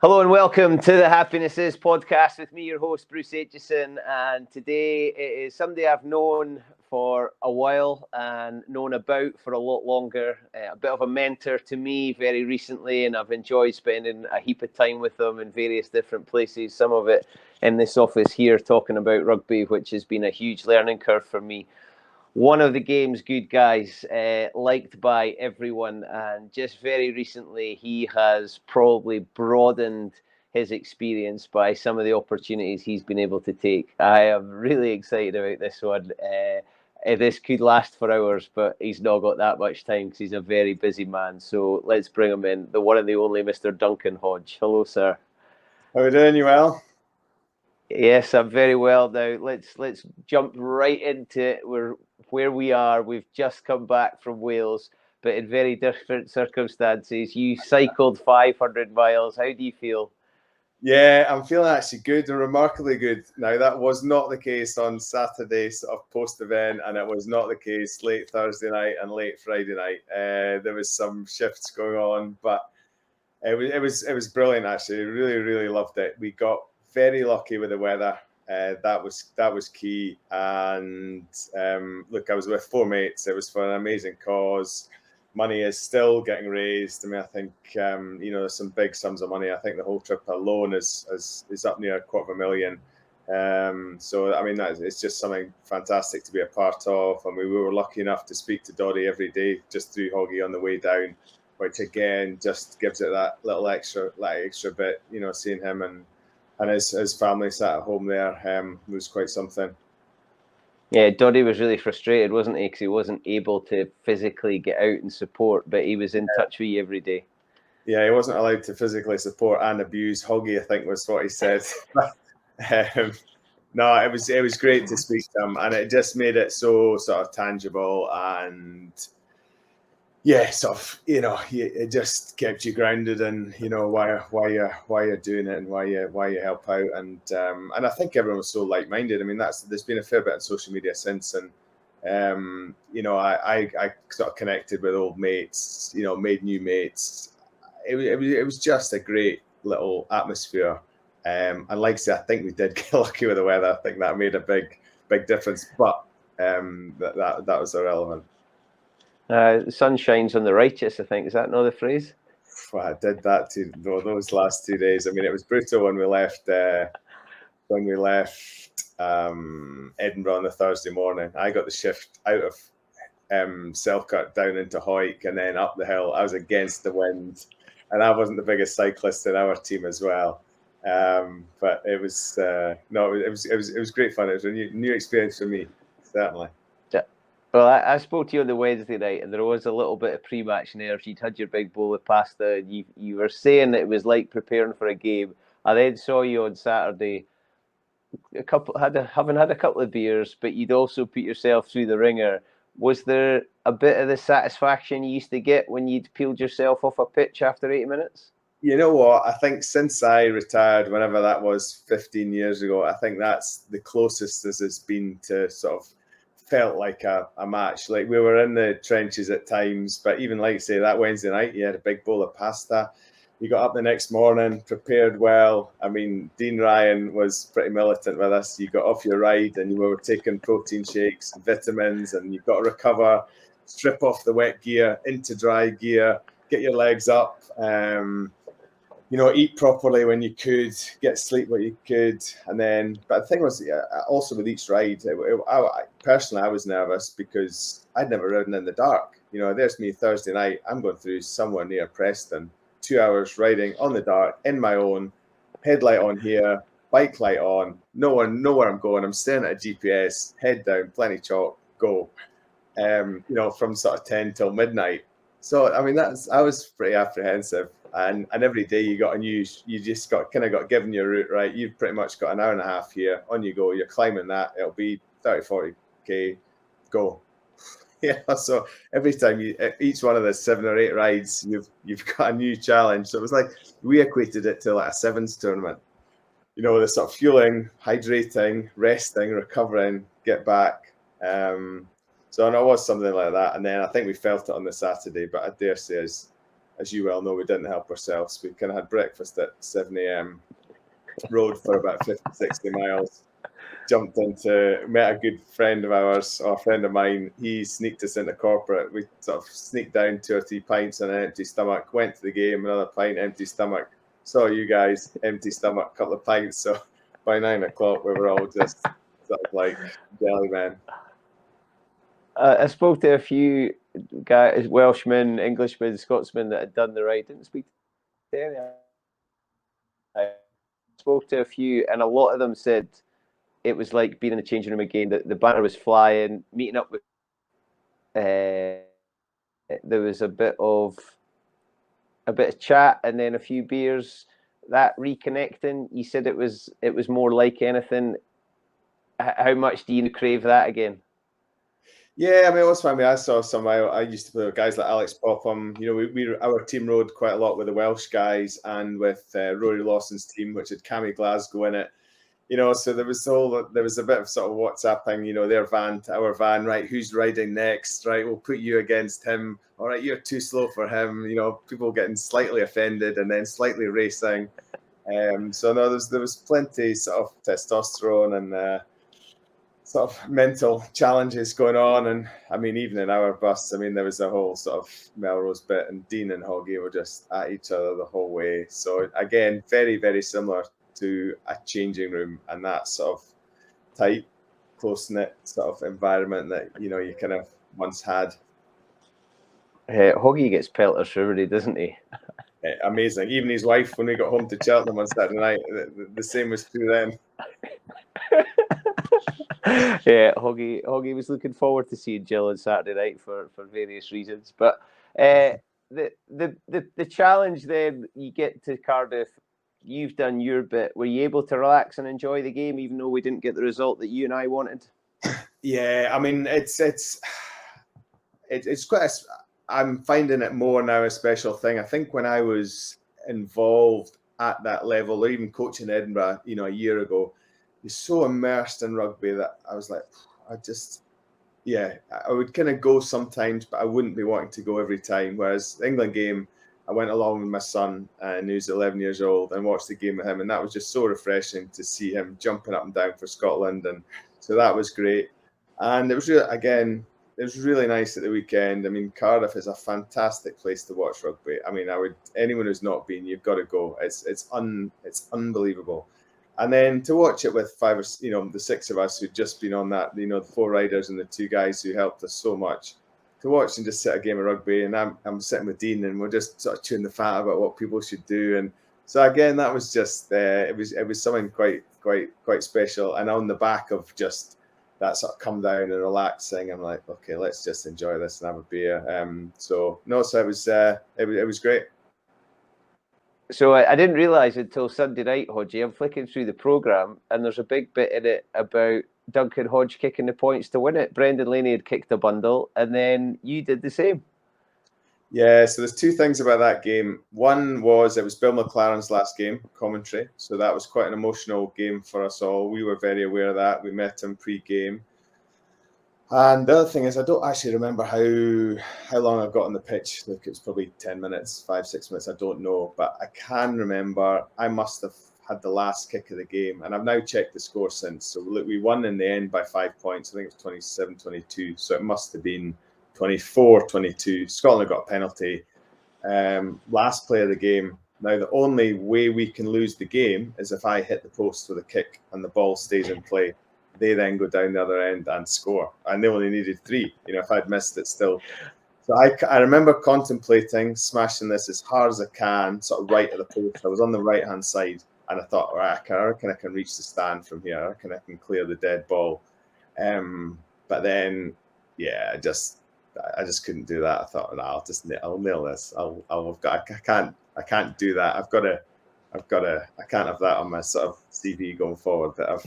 Hello and welcome to the Happiness Is podcast with me, your host, Bruce Aitchison. And today it is somebody I've known for a while and known about for a lot longer. A bit of a mentor to me very recently, and I've enjoyed spending a heap of time with them in various different places. Some of it in this office here talking about rugby, which has been a huge learning curve for me. One of the game's good guys, liked by everyone, and just very recently he has probably broadened his experience by some of the opportunities he's been able to take. I am really excited about this one. This could last for hours, but he's not got that much time because he's a very busy man. So let's bring him in, the one and the only Mr. Duncan Hodge. Hello, sir. How are you doing? You well? Yes, I'm very well now. Let's jump right into it. We're where we are. We've just come back from Wales, but in very different circumstances. You cycled 500 miles. How do you feel? Yeah, I'm feeling actually good and remarkably good. Now, that was not the case on Saturday, sort of post-event, and it was not the case late Thursday night and late Friday night. There was some shifts going on, but it was brilliant actually. Really, really loved it. We got very lucky with the weather. That was key. And look, I was with four mates. It was for an amazing cause. Money is still getting raised. I mean, I think there's some big sums of money. I think the whole trip alone is up near $250,000. So I mean, it's just something fantastic to be a part of. And we were lucky enough to speak to Doddy every day just through Hodgey on the way down, which again just gives it that little extra bit. Seeing him and his family sat at home there was quite something. Yeah, Doddy was really frustrated, wasn't he? Because he wasn't able to physically get out and support, but he was in touch with you every day. Yeah, he wasn't allowed to physically support and abuse Hodgey, I think was what he said. No, it was great to speak to him, and it just made it so sort of tangible and yeah, sort of, it just kept you grounded and why you're doing it and why you help out, and I think everyone was so like-minded. I mean, there's been a fair bit on social media since, and I sort of connected with old mates, made new mates. It was just a great little atmosphere, and like I said, I think we did get lucky with the weather. I think that made a big difference, but that was irrelevant. The sun shines on the righteous, I think. Is that not the phrase? Well, I did that too, those last 2 days. I mean, it was brutal when we left. Edinburgh on the Thursday morning. I got the shift out of Selkirk down into Hoyk and then up the hill. I was against the wind, and I wasn't the biggest cyclist in our team as well. But it was it was great fun. It was a new experience for me, certainly. Well, I spoke to you on the Wednesday night, and there was a little bit of pre-match nerves. You'd had your big bowl of pasta, and you were saying that it was like preparing for a game. I then saw you on Saturday, having had a couple of beers, but you'd also put yourself through the ringer. Was there a bit of the satisfaction you used to get when you'd peeled yourself off a pitch after 80 minutes? You know what? I think since I retired, whenever that was 15 years ago, I think that's the closest as it's been to sort of felt like a match. Like, we were in the trenches at times, but even like say that Wednesday night, you had a big bowl of pasta. You got up the next morning, prepared well. I mean, Dean Ryan was pretty militant with us. You got off your ride and you were taking protein shakes and vitamins, and you've got to recover, strip off the wet gear into dry gear, get your legs up, eat properly when you could, get sleep what you could. And then, but the thing was, also with each ride, personally, I was nervous because I'd never ridden in the dark. There's me Thursday night, I'm going through somewhere near Preston, 2 hours riding on the dark, in my own, headlight on here, bike light on, no one know where I'm going. I'm staring at a GPS, head down, plenty chalk, go, from sort of 10 till midnight. So, I mean, I was pretty apprehensive. And every day you just got given your route, right? You've pretty much got an hour and a half here, on you go, you're climbing that, it'll be 30, 40K, go. Yeah, so every time each one of the 7 or 8 rides, you've got a new challenge. So it was like, we equated it to like a sevens tournament. The sort of fueling, hydrating, resting, recovering, get back. So it was something like that. And then I think we felt it on the Saturday, but I dare say as as you well know, we didn't help ourselves. We kind of had breakfast at 7 a.m, rode for about 50, 60 miles, jumped into, met a good friend of ours, or a friend of mine. He sneaked us into corporate. We sort of sneaked down 2 or 3 pints on an empty stomach, went to the game, another pint, empty stomach. Saw you guys, empty stomach, couple of pints. So by 9 o'clock, we were all just sort of like jelly men. I spoke to a few guys, Welshmen, Englishmen, Scotsmen that had done the ride. Didn't speak to any. I spoke to a few, and a lot of them said it was like being in the changing room again. The banter was flying, meeting up with. There was a bit of chat, and then a few beers. That reconnecting, you said it was more like anything. How much do you crave that again? Yeah, I mean, it was fun. I mean, I saw some. I used to play with guys like Alex Popham. You know, our team rode quite a lot with the Welsh guys and with Rory Lawson's team, which had Cammy Glasgow in it. You know, so there was a bit of sort of WhatsApping. You know, their van to our van. Right, who's riding next? Right, we'll put you against him. All right, you're too slow for him. You know, people getting slightly offended and then slightly racing. So no, there was plenty sort of testosterone and sort of mental challenges going on. And I mean, even in our bus, I mean, there was a whole sort of Melrose bit, and Dean and Hodgey were just at each other the whole way. So again, very, very similar to a changing room and that sort of tight, close-knit sort of environment that, you know, you kind of once had. Hodgey gets pelters for everybody, doesn't he? Amazing. Even his wife, when we got home to Cheltenham on Saturday night, the same was true then. Yeah, Hodgey was looking forward to seeing Jill on Saturday night for various reasons. But the challenge then, you get to Cardiff, you've done your bit. Were you able to relax and enjoy the game, even though we didn't get the result that you and I wanted? Yeah, I mean, it's quite. I'm finding it more now a special thing. I think when I was involved at that level, or even coaching Edinburgh, you know, a year ago, you're so immersed in rugby that I was like, I would kind of go sometimes, but I wouldn't be wanting to go every time. Whereas the England game, I went along with my son, who's 11 years old, and watched the game with him, and that was just so refreshing to see him jumping up and down for Scotland, and so that was great. And it was really nice at the weekend. I mean, Cardiff is a fantastic place to watch rugby. I mean, anyone who's not been, you've got to go. It's unbelievable. And then to watch it with the 6 of us who'd just been on that, you know, the 4 riders and the 2 guys who helped us so much, to watch and just sit a game of rugby. And I'm sitting with Dean, and we're just sort of chewing the fat about what people should do. And so again, that was just it was something quite special. And on the back of just that sort of come down and relaxing, I'm like, okay, let's just enjoy this and have a beer. So it was great. So I didn't realise until Sunday night, Hodgey, I'm flicking through the programme, and there's a big bit in it about Duncan Hodge kicking the points to win it. Brendan Laney had kicked a bundle, and then you did the same. Yeah, so there's 2 things about that game. One was it was Bill McLaren's last game, commentary. So that was quite an emotional game for us all. We were very aware of that. We met him pre-game. And the other thing is, I don't actually remember how long I got on the pitch. Look, it was probably 10 minutes, 5-6 minutes. I don't know. But I can remember I must have had the last kick of the game. And I've now checked the score since. So look, we won in the end by 5 points. I think it was 27-22. So it must have been 24-22. Scotland got a penalty. Last play of the game. Now, the only way we can lose the game is if I hit the post with a kick and the ball stays in play. They then go down the other end and score. And they only needed 3, you know, if I'd missed it still. So I remember contemplating smashing this as hard as I can, sort of right at the post. I was on the right-hand side, and I thought, all right, I reckon I can reach the stand from here. I reckon I can clear the dead ball. But then, yeah, I just couldn't do that. I thought, no, I'll nail this. I can't do that. I can't have that on my sort of CV going forward that I've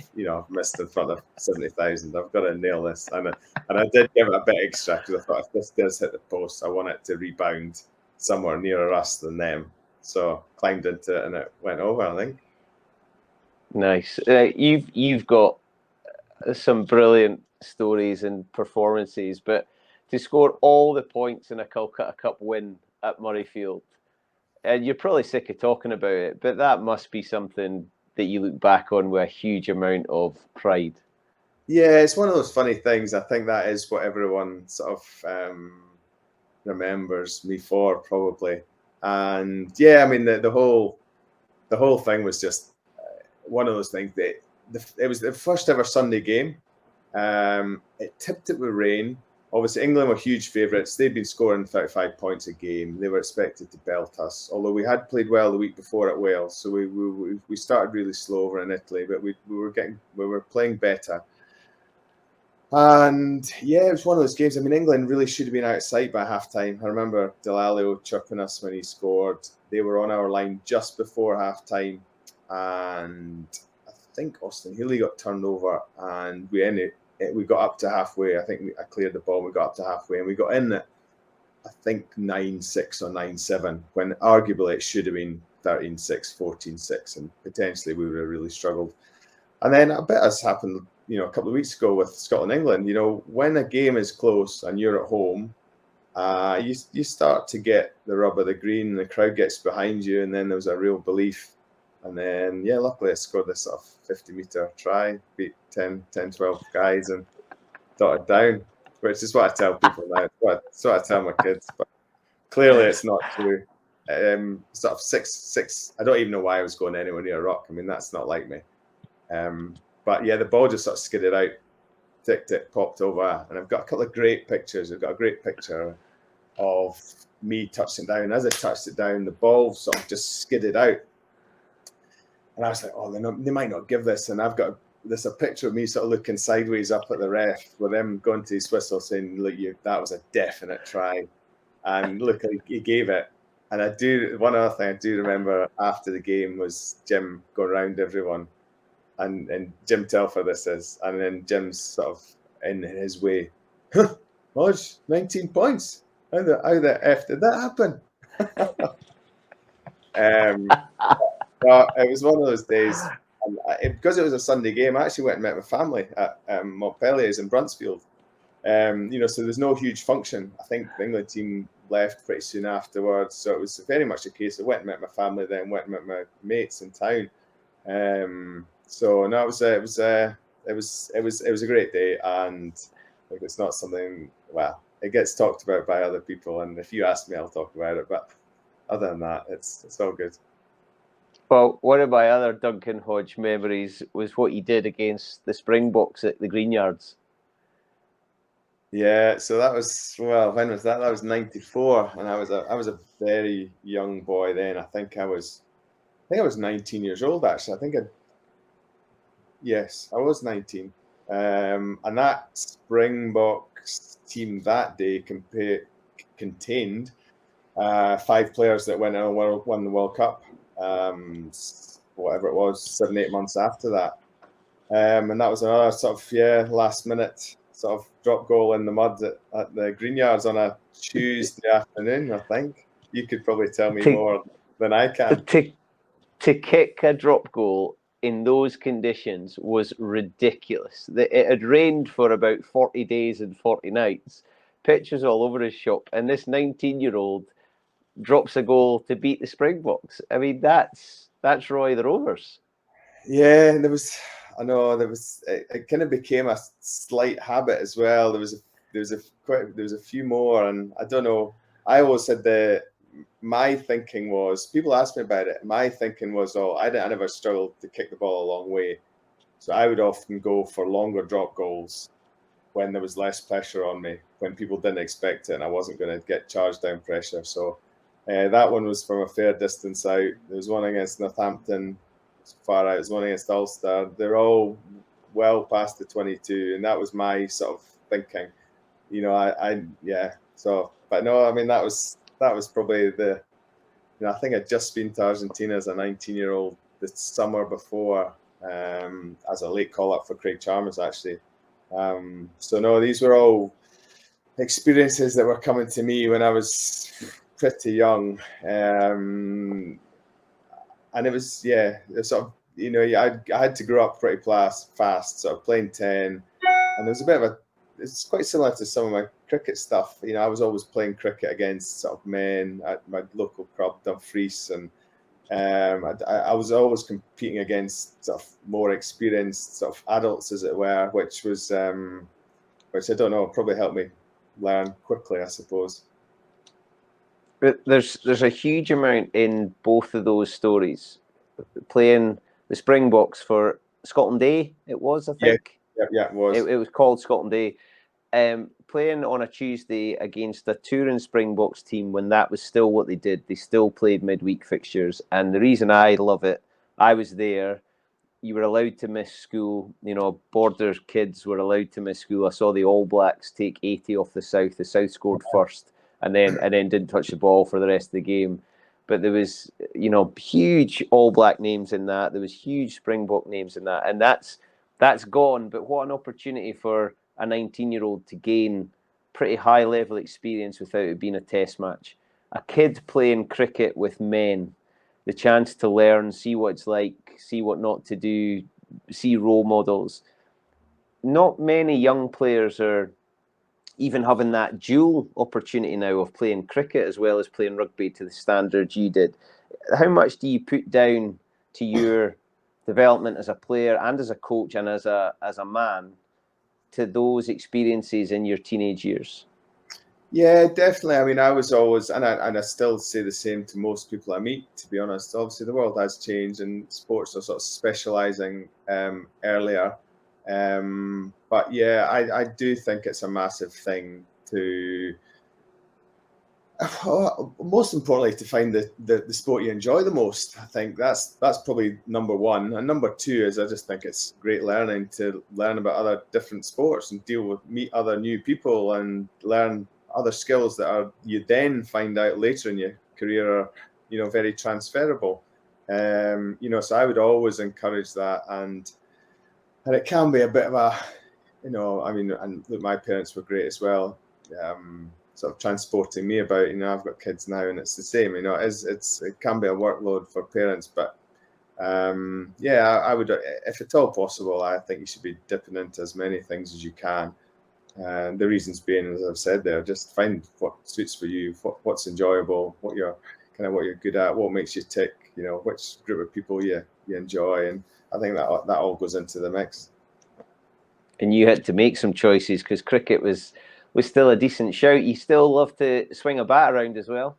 missed in front of 70,000. I've got to nail this. And I did give it a bit extra because I thought if this does hit the post, I want it to rebound somewhere nearer us than them. So climbed into it and it went over, I think. Nice. You've got some brilliant stories and performances, but to score all the points in a Calcutta Cup win at Murrayfield, and you're probably sick of talking about it, but that must be something that you look back on with a huge amount of pride. Yeah, it's one of those funny things. I think that is what everyone sort of remembers me for, probably. And yeah, I mean, the whole thing was just one of those things that it was the first ever Sunday game. It tipped it with rain. Obviously, England were huge favourites. They'd been scoring 35 points a game. They were expected to belt us, although we had played well the week before at Wales. So we started really slow over in Italy, but we were playing better. And yeah, it was one of those games. I mean, England really should have been out of sight by half time. I remember Delalio chirping us when he scored. They were on our line just before half time. And I think Austin Healy got turned over, and we got up to halfway. I think I cleared the ball. We got up to halfway, and we got in at, I think, 9-6 or 9-7, when arguably it should have been 13-6, 14-6, and potentially we would have really struggled. And then a bit has happened, a couple of weeks ago with Scotland England. When a game is close and you're at home, you start to get the rub of the green, and the crowd gets behind you, and then there's a real belief. And then, yeah, luckily I scored this sort of 50-metre try, beat 10, 12 guys and dotted down, which is what I tell people now. It's what I tell my kids. But clearly it's not true. Sort of 6. I don't even know why I was going anywhere near a rock. I mean, that's not like me. But yeah, the ball just sort of skidded out, ticked it, popped over. And I've got a couple of great pictures. I've got a great picture of me touching down. As I touched it down, the ball sort of just skidded out. And I was like, oh, they might not give this. And I've got a picture of me sort of looking sideways up at the ref with them going to his whistle saying, look, that was a definite try. And look, he gave it. And one other thing I do remember after the game was Jim going around everyone. And Jim Telfer this is. And then Jim's sort of in his way, Hodge, 19 points. How the F did that happen? But it was one of those days, and because it was a Sunday game, I actually went and met my family at Montpellier's in Bruntsfield. So there's no huge function. I think the England team left pretty soon afterwards, so it was very much a case of went and met my family, then went and met my mates in town. So no, it was a great day, and like, it's not something. Well, it gets talked about by other people, and if you ask me, I'll talk about it. But other than that, it's all good. Well, one of my other Duncan Hodge memories was what he did against the Springboks at the Greenyards. Yeah, so that was, when was that? That was 94, and I was a very young boy then. I think I was 19 years old actually. Yes, I was 19. And that Springboks team that day contained 5 players that went and won the World Cup. Whatever it was, 7-8 months after that, and that was another sort of last minute sort of drop goal in the mud at the Greenyards on a Tuesday afternoon. I think you could probably tell me more than I can. To kick a drop goal in those conditions was ridiculous. It had rained for about 40 days and 40 nights, pitches all over his shop, and this 19-year-old drops a goal to beat the Springboks. I mean, that's Roy the Rovers. Yeah, and it kind of became a slight habit as well. There was a few more, and I don't know. I always said my thinking was, people ask me about it. My thinking was, I never struggled to kick the ball a long way, so I would often go for longer drop goals when there was less pressure on me, when people didn't expect it, and I wasn't going to get charged down pressure. So. That one was from a fair distance out. There was one against Northampton, far out. There was one against Ulster. They're all well past the 22, and that was my sort of thinking. So, but no, I mean that was probably I think I'd just been to Argentina as a 19-year-old the summer before, as a late call up for Craig Chalmers actually. So no, these were all experiences that were coming to me when I was pretty young, and it was sort of I had to grow up pretty fast, sort of playing 10, and there was a bit of a it's quite similar to some of my cricket stuff. You know, I was always playing cricket against sort of men at my local club, Dumfries, and I was always competing against sort of more experienced sort of adults, as it were, which I don't know, probably helped me learn quickly, I suppose. But there's a huge amount in both of those stories. Playing the Springboks for Scotland Day, it was, I think. Yeah, it was. It was called Scotland Day. Playing on a Tuesday against a touring Springboks team when that was still what they did. They still played midweek fixtures. And the reason I love it, I was there. You were allowed to miss school. You know, border kids were allowed to miss school. I saw the All Blacks take 80 off the South. The South scored first and then didn't touch the ball for the rest of the game. But there was, you know, huge All Black names in that. There was huge Springbok names in that. And that's gone. But what an opportunity for a 19-year-old to gain pretty high-level experience without it being a test match. A kid playing cricket with men, the chance to learn, see what it's like, see what not to do, see role models. Not many young players are even having that dual opportunity now of playing cricket as well as playing rugby to the standards you did. How much do you put down to your development as a player and as a coach and as a man to those experiences in your teenage years? Yeah, definitely. I mean, I was always, and I still say the same to most people I meet, to be honest. Obviously, the world has changed and sports are sort of specialising earlier. But yeah, I do think it's a massive thing to, most importantly, to find the sport you enjoy the most. I think that's probably number one. And number two is I just think it's great learning to learn about other different sports and meet other new people and learn other skills that you then find out later in your career are, you know, very transferable. You know, so I would always encourage that, and it can be a bit of a, you know, I mean, and look, my parents were great as well. Sort of transporting me about, you know, I've got kids now and it's the same, you know, it can be a workload for parents, but yeah, I would, if at all possible, I think you should be dipping into as many things as you can. And the reasons being, as I've said there, just find what suits for you, what's enjoyable, what you're good at, what makes you tick, you know, which group of people you enjoy. And I think that all goes into the mix. And you had to make some choices because cricket was still a decent shout. You still love to swing a bat around as well.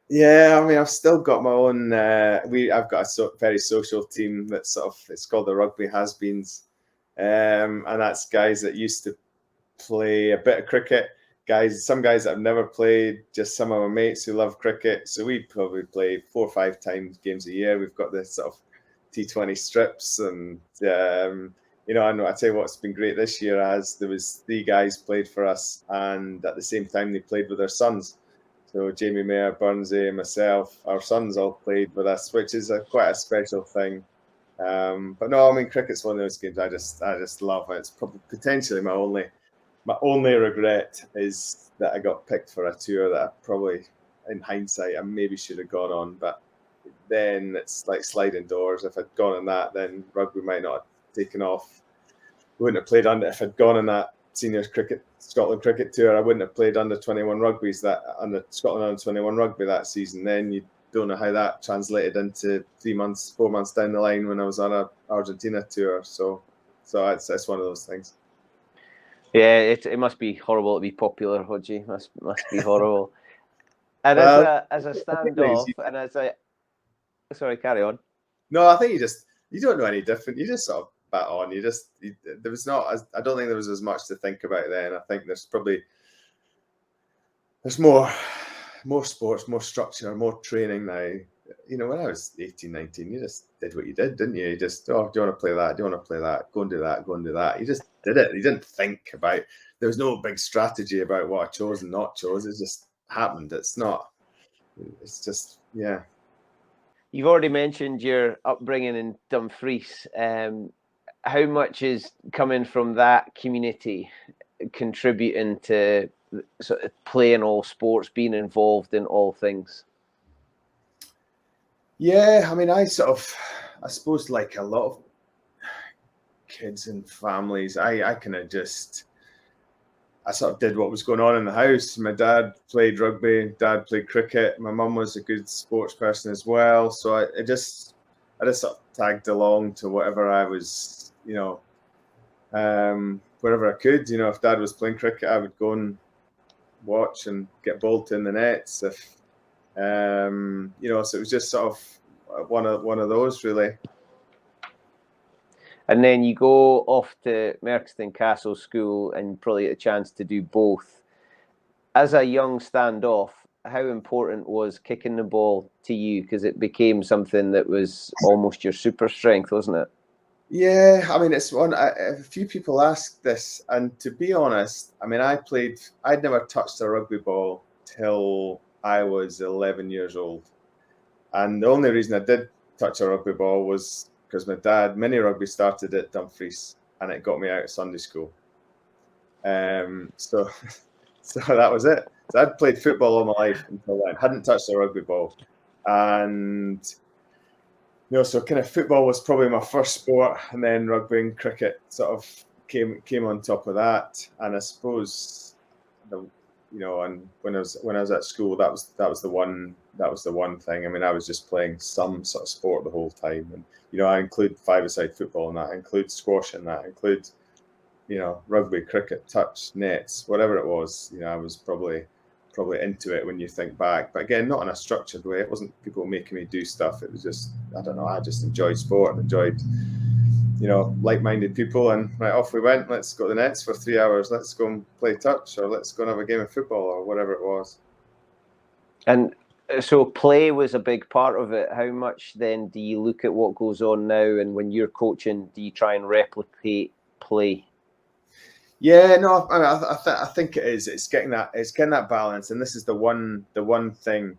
Yeah, I mean, I've still got my own. I've got a very social team that's it's called the Rugby Husbands, and that's guys that used to play a bit of cricket. Some guys that have never played, just some of my mates who love cricket. So we probably play 4 or 5 times games a year. We've got this sort of T20 strips, and you know, I tell you what's been great this year, as there was 3 guys played for us, and at the same time they played with their sons. So Jamie Mayer, Burnsy, myself, our sons all played with us, which is quite a special thing. But no, I mean, cricket's one of those games I just love. It's probably potentially my only regret is that I got picked for a tour that I probably, in hindsight, I maybe should have gone on. But then it's like sliding doors. If I'd gone on that, then rugby might not have taken off. We wouldn't have played under. If I'd gone on that seniors cricket Scotland cricket tour, I wouldn't have played under 21 rugbies under Scotland under 21 rugby that season. Then you don't know how that translated into 4 months down the line when I was on a Argentina tour. So it's one of those things. Yeah, it must be horrible to be popular, Hodgey. Must be horrible. And well, as a standoff, and as a sorry, carry on. No, I think you don't know any different. You just sort of bat on. There was not. I don't think there was as much to think about then. I think there's more sports, more structure, more training now. You know, when I was 18, 19, you just did what you did, didn't you? You just, do you want to play that? Do you want to play that? Go and do that. Go and do that. You just did it. You didn't think about. There was no big strategy about what I chose and not chose. It just happened. It's just, yeah. You've already mentioned your upbringing in Dumfries. How much is coming from that community contributing to sort of playing all sports, being involved in all things? Yeah, I mean, I suppose like a lot of kids and families, I kind of just, I sort of did what was going on in the house. My dad played rugby, dad played cricket. My mum was a good sports person as well. So I just sort of tagged along to whatever I was, wherever I could. If dad was playing cricket, I would go and watch and get bowled in the nets. If so it was just sort of one of those really. And then you go off to Merkston Castle School and probably get a chance to do both. As a young standoff, how important was kicking the ball to you? Because it became something that was almost your super strength, wasn't it? Yeah, I mean, it's one. A few people ask this, and to be honest, I mean, I'd never touched a rugby ball till I was 11 years old. And the only reason I did touch a rugby ball was because my dad, mini rugby started at Dumfries, and it got me out of Sunday school. So that was it. So I'd played football all my life until then. Hadn't touched a rugby ball, and so kind of football was probably my first sport, and then rugby and cricket sort of came on top of that. And I suppose, and when I was at school, that was the one thing. I mean, I was just playing some sort of sport the whole time, and I include five-a-side football in that, I include squash in that, I include rugby, cricket, touch, nets, whatever it was. I was probably into it when you think back, but again, not in a structured way. It wasn't people making me do stuff. It was just, I don't know, I just enjoyed sport and enjoyed like-minded people, and right, off we went. Let's go to the nets for 3 hours. Let's go and play touch, or let's go and have a game of football, or whatever it was. And so play was a big part of it. How much then do you look at what goes on now, and when you're coaching, do you try and replicate play? Yeah, no, I think it is. It's getting that balance, and this is the one thing.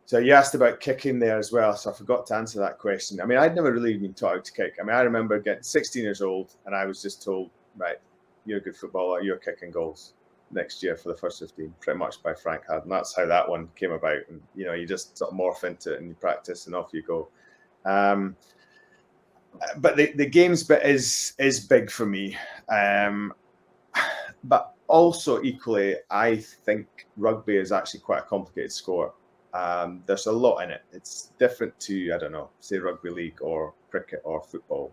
So you asked about kicking there as well, so I forgot to answer that question. I mean, I'd never really been taught how to kick. I mean, I remember getting 16 years old, and I was just told, right, you're a good footballer, you're kicking goals next year for the first 15, pretty much by Frank Hadd, and that's how that one came about. And you just sort of morph into it and you practice, and off you go. But the games bit is big for me. But also equally, I think rugby is actually quite a complicated sport. There's a lot in it. It's different to, I don't know, say rugby league or cricket or football.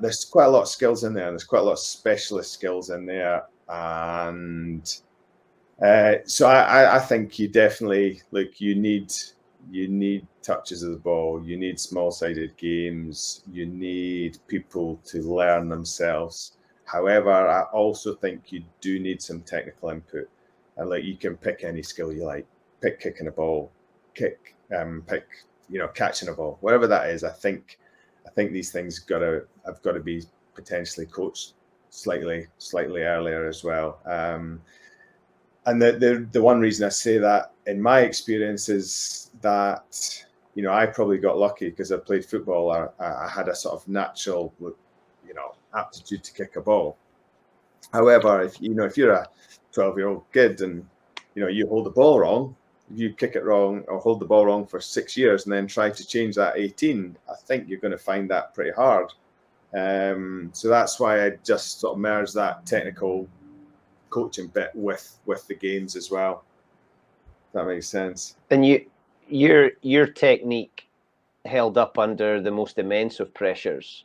There's quite a lot of skills in there. There's quite a lot of specialist skills in there. And so I think you definitely, you need touches of the ball. You need small-sided games. You need people to learn themselves. However, I also think you do need some technical input, and you can pick any skill you like. Pick kicking a ball, pick catching a ball, whatever that is. I think these things have got to be potentially coached slightly earlier as well. And the one reason I say that in my experience is that I probably got lucky because I played football. I had a sort of natural aptitude to kick a ball. However, if you're a 12-year-old kid and you hold the ball wrong, if you kick it wrong or hold the ball wrong for 6 years and then try to change that 18, I think you're going to find that pretty hard. So that's why I just sort of merge that technical coaching bit with the games as well. If that makes sense. And your technique held up under the most immense of pressures.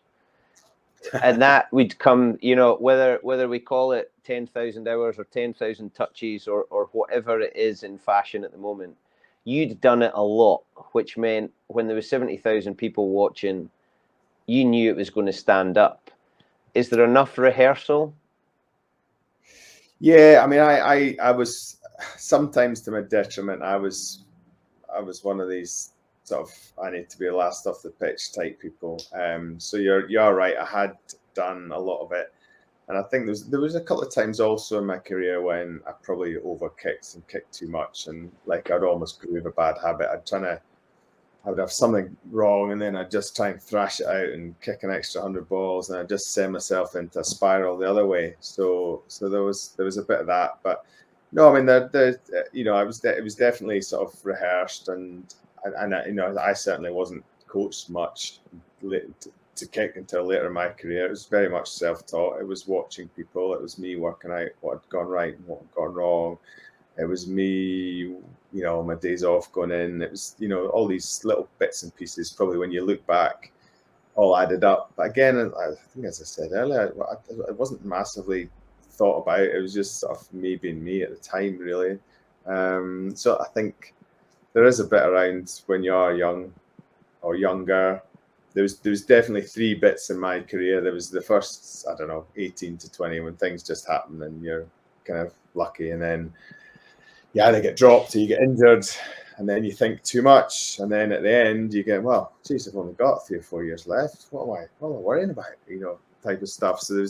And that would come, whether we call it 10,000 hours or 10,000 touches or whatever it is in fashion at the moment, you'd done it a lot, which meant when there was 70,000 people watching, you knew it was going to stand up. Is there enough rehearsal? Yeah, I mean, I was sometimes to my detriment. I was one of these sort of I need to be last off the pitch type people. So you're right. I had done a lot of it, and I think there was a couple of times also in my career when I probably overkicked and kicked too much, and I'd almost grew with a bad habit. I would have something wrong, and then I'd just try and thrash it out and kick an extra 100 balls, and I'd just send myself into a spiral the other way. So there was a bit of that, but no, I mean, it was definitely sort of rehearsed, and I certainly wasn't coached much to kick until later in my career. It was very much self-taught. It was watching people. It was me working out what had gone right and what had gone wrong. It was me, my days off going in. It was, all these little bits and pieces. Probably when you look back, all added up. But again, I think, as I said earlier, it wasn't massively thought about. It was just sort of me being me at the time, really. So I think there is a bit around when you are young or younger. There was definitely 3 bits in my career. There was the first, 18 to 20, when things just happen and you're kind of lucky, and then you either get dropped or you get injured, and then you think too much, and then at the end you get, well, geez, I've only got 3 or 4 years left. What am I worrying about? Type of stuff. So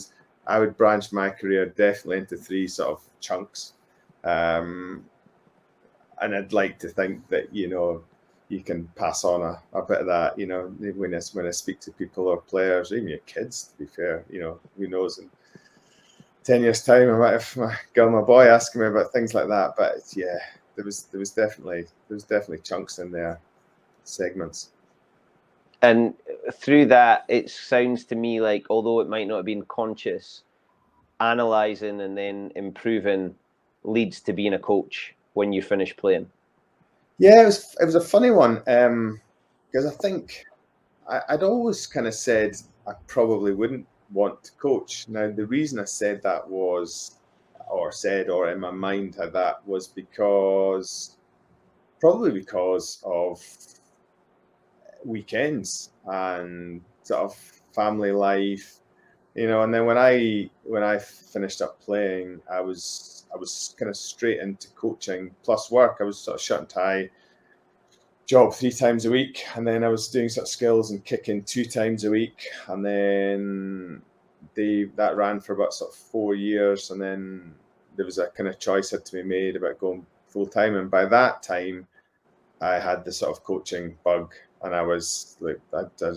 I would branch my career definitely into 3 sort of chunks, and I'd like to think that you can pass on a bit of that. When I speak to people or players, or even your kids, to be fair, who knows. And 10 years' time, I might have my girl, my boy, asking me about things like that. But yeah, there was definitely chunks in there, segments. And through that, it sounds to me like, although it might not have been conscious, analysing and then improving leads to being a coach when you finish playing. Yeah, it was a funny one, because I think I'd always kind of said I probably wouldn't want to coach. Now, the reason I said that was, or in my mind had that, was probably because of weekends and sort of family life, and then when I finished up playing, I was kind of straight into coaching plus work. I was sort of shut and tie job 3 times a week, and then I was doing sort of skills and kicking 2 times a week, and then that ran for about sort of 4 years, and then there was a kind of choice had to be made about going full time, and by that time I had the sort of coaching bug, and I was like,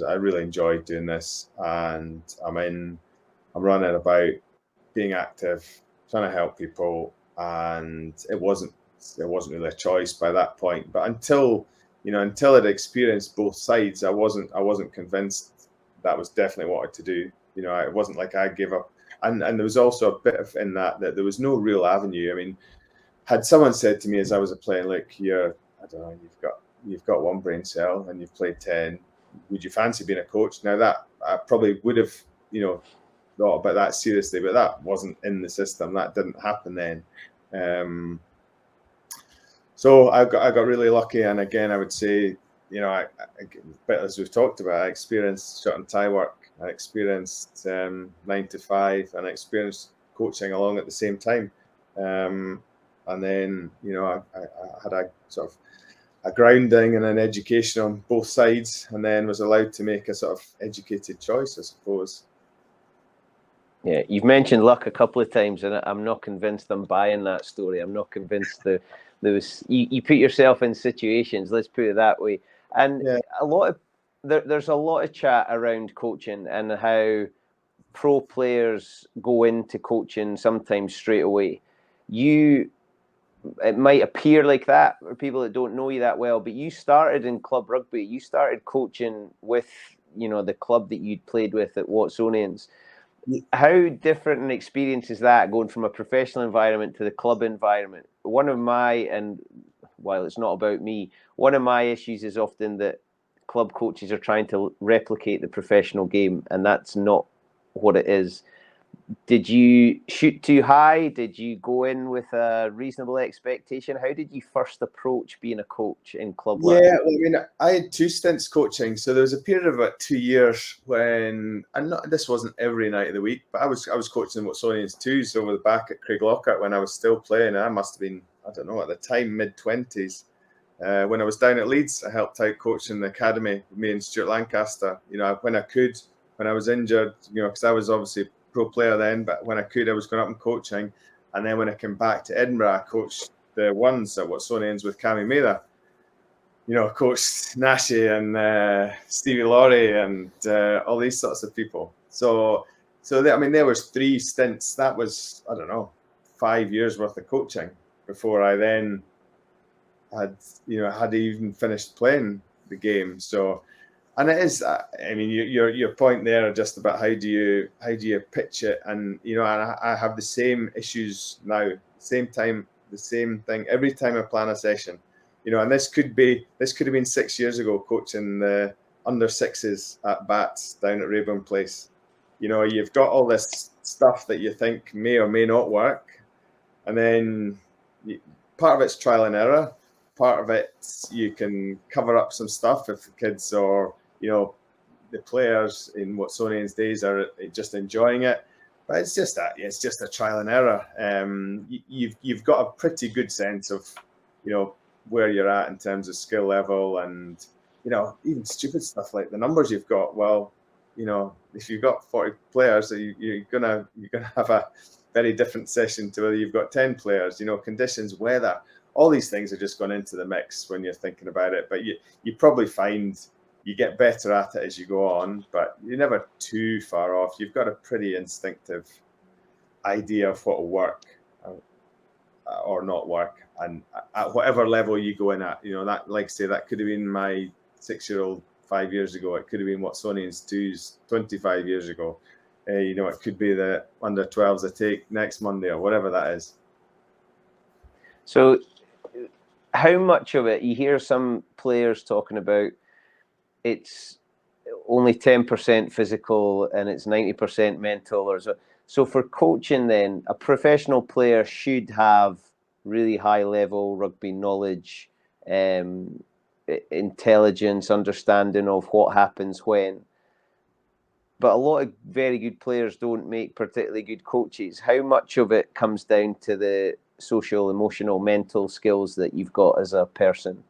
I really enjoyed doing this, and I'm running about, being active, trying to help people, and it wasn't really a choice by that point. But until I'd experienced both sides, I wasn't convinced that was definitely what I had to do. It wasn't like I gave up. And there was also a bit of in that there was no real avenue. I mean, had someone said to me as I was playing, look, you've got 1 brain cell and you've played 10, would you fancy being a coach? Now, that I probably would have, thought about that seriously, but that wasn't in the system. That didn't happen then. So I got really lucky, and again, I would say, but as we've talked about, I experienced shut and tie work, I experienced 9 to 5, and I experienced coaching along at the same time. And then, I had a sort of a grounding and an education on both sides, and then was allowed to make a sort of educated choice, I suppose. Yeah, you've mentioned luck a couple of times, and I'm not convinced I'm buying that story. I'm not convinced that you put yourself in situations, let's put it that way. And yeah, there's a lot of chat around coaching and how pro players go into coaching sometimes straight away. It might appear like that for people that don't know you that well, but you started in club rugby. You started coaching with, the club that you'd played with at Watsonians. How different an experience is that, going from a professional environment to the club environment? And while it's not about me, one of my issues is often that club coaches are trying to replicate the professional game, and that's not what it is. Did you shoot too high? Did you go in with a reasonable expectation? How did you first approach being a coach in club life? Yeah, well, I mean, I had 2 stints coaching, so there was a period of about 2 years when, this wasn't every night of the week, but I was coaching Watsonians too. So over the back at Craiglockhart when I was still playing, I must have been, I don't know, at the time mid-20s. When I was down at Leeds, I helped out coaching the academy with me and Stuart Lancaster. When I could, when I was injured, because I was obviously a pro player then, but when I could, I was going up and coaching. And then when I came back to Edinburgh, I coached the ones at Watsonians with Cammy Mather. Coached Nashi and Stevie Laurie and all these sorts of people. So there was 3 stints. That was, 5 years worth of coaching before I then had even finished playing the game. So And it is. I mean, your point there just about how do you pitch it, and and I have the same issues now. Same time, the same thing every time I plan a session. And this could have been 6 years ago coaching the under sixes at Bats down at Rayburn Place. You've got all this stuff that you think may or may not work, and then part of it's trial and error. Part of it, you can cover up some stuff if the kids or the players in Watsonian's days are just enjoying it. But it's just a trial and error. You've got a pretty good sense of where you're at in terms of skill level, and even stupid stuff like the numbers you've got. Well, if you've got 40 players, you're gonna have a very different session to whether you've got 10 players. Conditions, weather, all these things are just gone into the mix when you're thinking about it. But you probably find you get better at it as you go on, but you're never too far off. You've got a pretty instinctive idea of what will work or not work, and at whatever level you go in at. That, like I say, that could have been my 6-year-old 5 years ago. It could have been Watsonian's 2s 25 years ago. It could be the under 12s I take next Monday or whatever that is. So how much of it, you hear some players talking about it's only 10% physical and it's 90% mental, or so for coaching then, a professional player should have really high level rugby knowledge, intelligence, understanding of what happens when. But a lot of very good players don't make particularly good coaches. How much of it comes down to the social, emotional, mental skills that you've got as a person?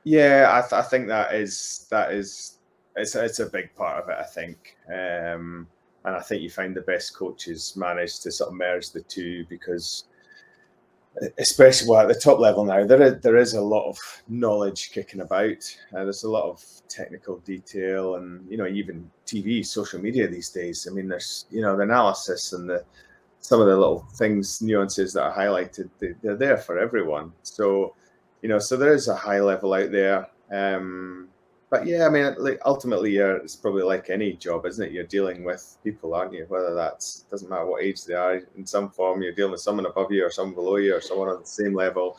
Yeah, I think it's a big part of it, I think. And I think you find the best coaches manage to sort of merge the two, because especially at the top level now, there is a lot of knowledge kicking about. There's a lot of technical detail, and even TV, social media these days. I mean, there's the analysis and some of the little things, nuances that are highlighted. They're there for everyone. So so there is a high level out there. But yeah, I mean, like, ultimately, it's probably like any job, isn't it? You're dealing with people, aren't you? Whether doesn't matter what age they are, in some form, you're dealing with someone above you or someone below you or someone on the same level.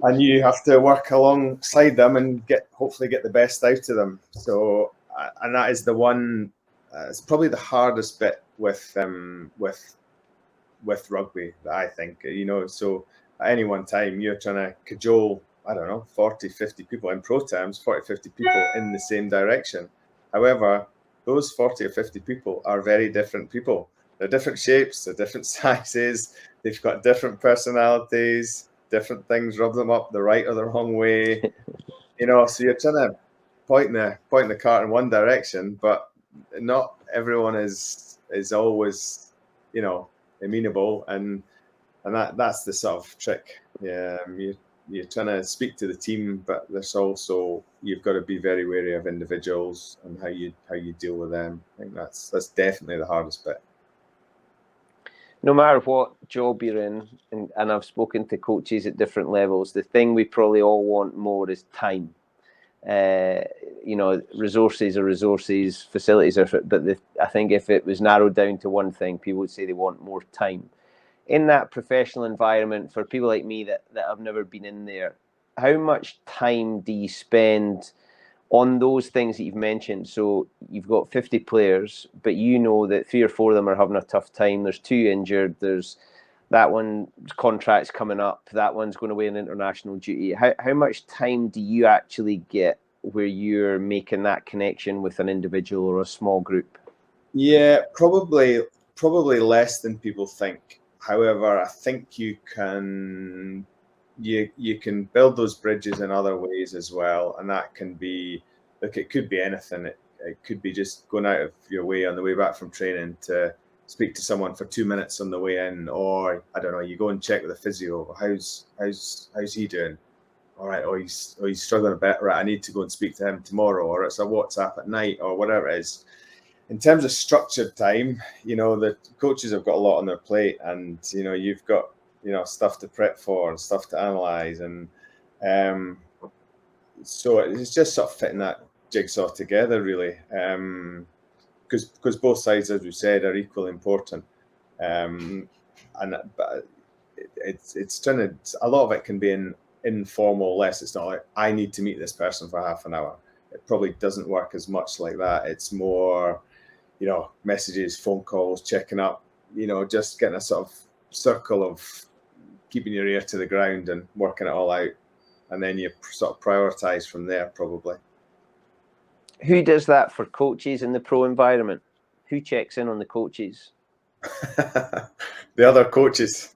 And you have to work alongside them and hopefully get the best out of them. So, and that is the one, it's probably the hardest bit with rugby, I think, so at any one time, you're trying to cajole, 40, 50 people in pro terms, 40, 50 people in the same direction. However, those 40 or 50 people are very different people. They're different shapes, they're different sizes, they've got different personalities, different things rub them up the right or the wrong way. So you're trying to point the cart in one direction, but not everyone is always, amenable, and that's the sort of trick. Yeah, you're trying to speak to the team, but there's also, you've got to be very wary of individuals and how you deal with them. I think that's definitely the hardest bit. No matter what job you're in, and I've spoken to coaches at different levels, the thing we probably all want more is time. Resources are resources, facilities are, but I think if it was narrowed down to one thing, people would say they want more time. In that professional environment, for people like me that have never been in there, how much time do you spend on those things that you've mentioned? So you've got 50 players, but that 3 or 4 of them are having a tough time. There's 2 injured. There's that one's contract's coming up. That one's going away on international duty. How much time do you actually get where you're making that connection with an individual or a small group? Yeah, probably less than people think. However, I think you can build those bridges in other ways as well, and that can be, look, it could be anything. It could be just going out of your way on the way back from training to speak to someone for 2 minutes on the way in, or I don't know, you go and check with the physio. How's he doing? All right, he's struggling a bit. Right, I need to go and speak to him tomorrow, or it's a WhatsApp at night, or whatever it is. In terms of structured time, the coaches have got a lot on their plate, and you've got stuff to prep for and stuff to analyze, and so it's just sort of fitting that jigsaw together, really, because both sides, as we said, are equally important. But it's trying to, a lot of it can be informal, less. It's not like I need to meet this person for half an hour. It probably doesn't work as much like that. It's more, messages, phone calls, checking up, just getting a sort of circle of keeping your ear to the ground and working it all out. And then you sort of prioritize from there, probably. Who does that for coaches in the pro environment? Who checks in on the coaches? The other coaches.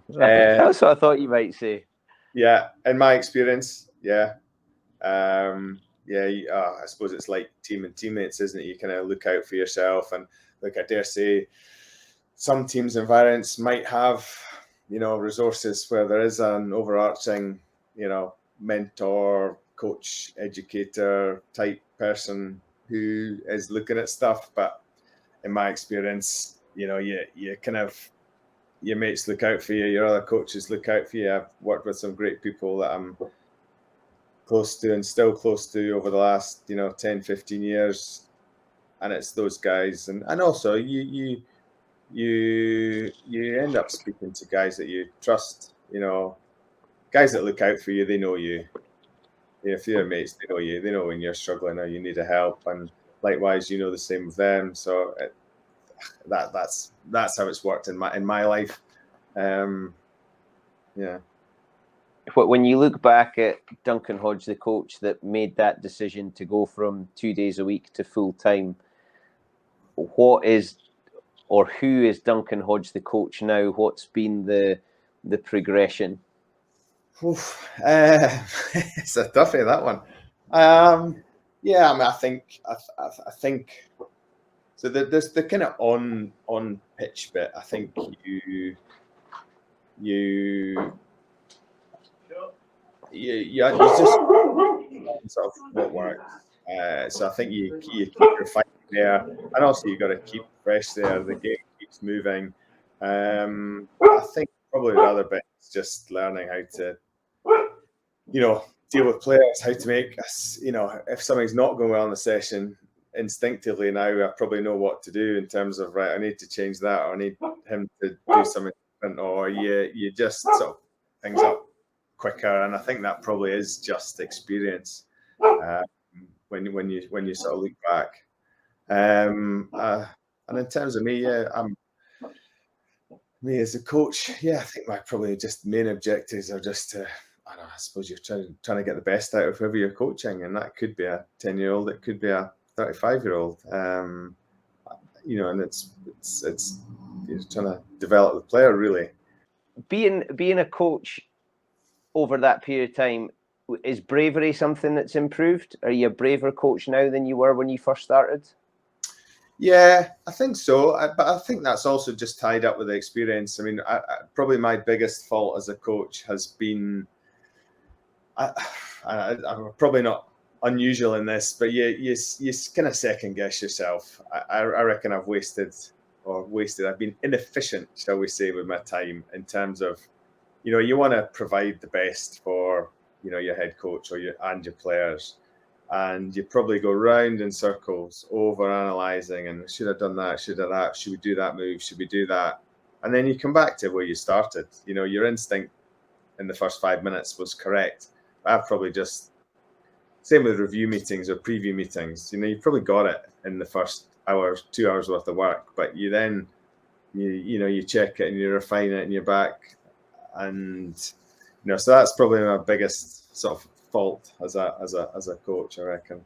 That's what I thought you might say. Yeah, in my experience, yeah. I suppose it's like team and teammates, isn't it? You kind of look out for yourself, and I dare say some teams' environments might have, resources where there is an overarching, mentor, coach, educator type person who is looking at stuff. But in my experience, you kind of, your mates look out for you, your other coaches look out for you. I've worked with some great people that I'm close to and still close to over the last 10, 15 years, and it's those guys. And also you end up speaking to guys that you trust, guys that look out for you. They know you. If you're mates, they know you. They know when you're struggling or you need a help, and likewise, the same with them. So that's how it's worked in my life. Yeah. When you look back at Duncan Hodge, the coach that made that decision to go from 2 days a week to full time, who is Duncan Hodge, the coach now? What's been the progression? It's a toughie, that one. I think so. There's the kind of on pitch bit. I think you just sort of what works. So I think you keep refining there, and also you got to keep fresh there. The game keeps moving. I think probably the other bit is just learning how to, deal with players, how to make us, if something's not going well in the session, instinctively now I probably know what to do in terms of, right, I need to change that, or I need him to do something different, or you just sort of things up quicker. And I think that probably is just experience when you sort of look back. And in terms of me, me as a coach, I think my probably just main objectives are just to, I suppose you're trying to get the best out of whoever you're coaching, and that could be a 10-year-old, it could be a 35-year-old, and it's you're trying to develop the player, really. Being a coach over that period of time, is bravery something that's improved? Are you a braver coach now than you were when you first started? Yeah, I think so. But I think that's also just tied up with the experience. I mean, probably my biggest fault as a coach has been, I'm probably not unusual in this, but you kind of second guess yourself. I reckon I've been inefficient, shall we say, with my time, in terms of, you want to provide the best for, your head coach and your players. And you probably go round in circles, over analysing, and should have done that, should have that, should we do that move, should we do that? And then you come back to where you started. Your instinct in the first 5 minutes was correct. I've probably just, same with review meetings or preview meetings, you probably got it in the first hour, 2 hours worth of work, but you then, you check it and you refine it and you're back. And, so that's probably my biggest sort of fault as a coach, I reckon.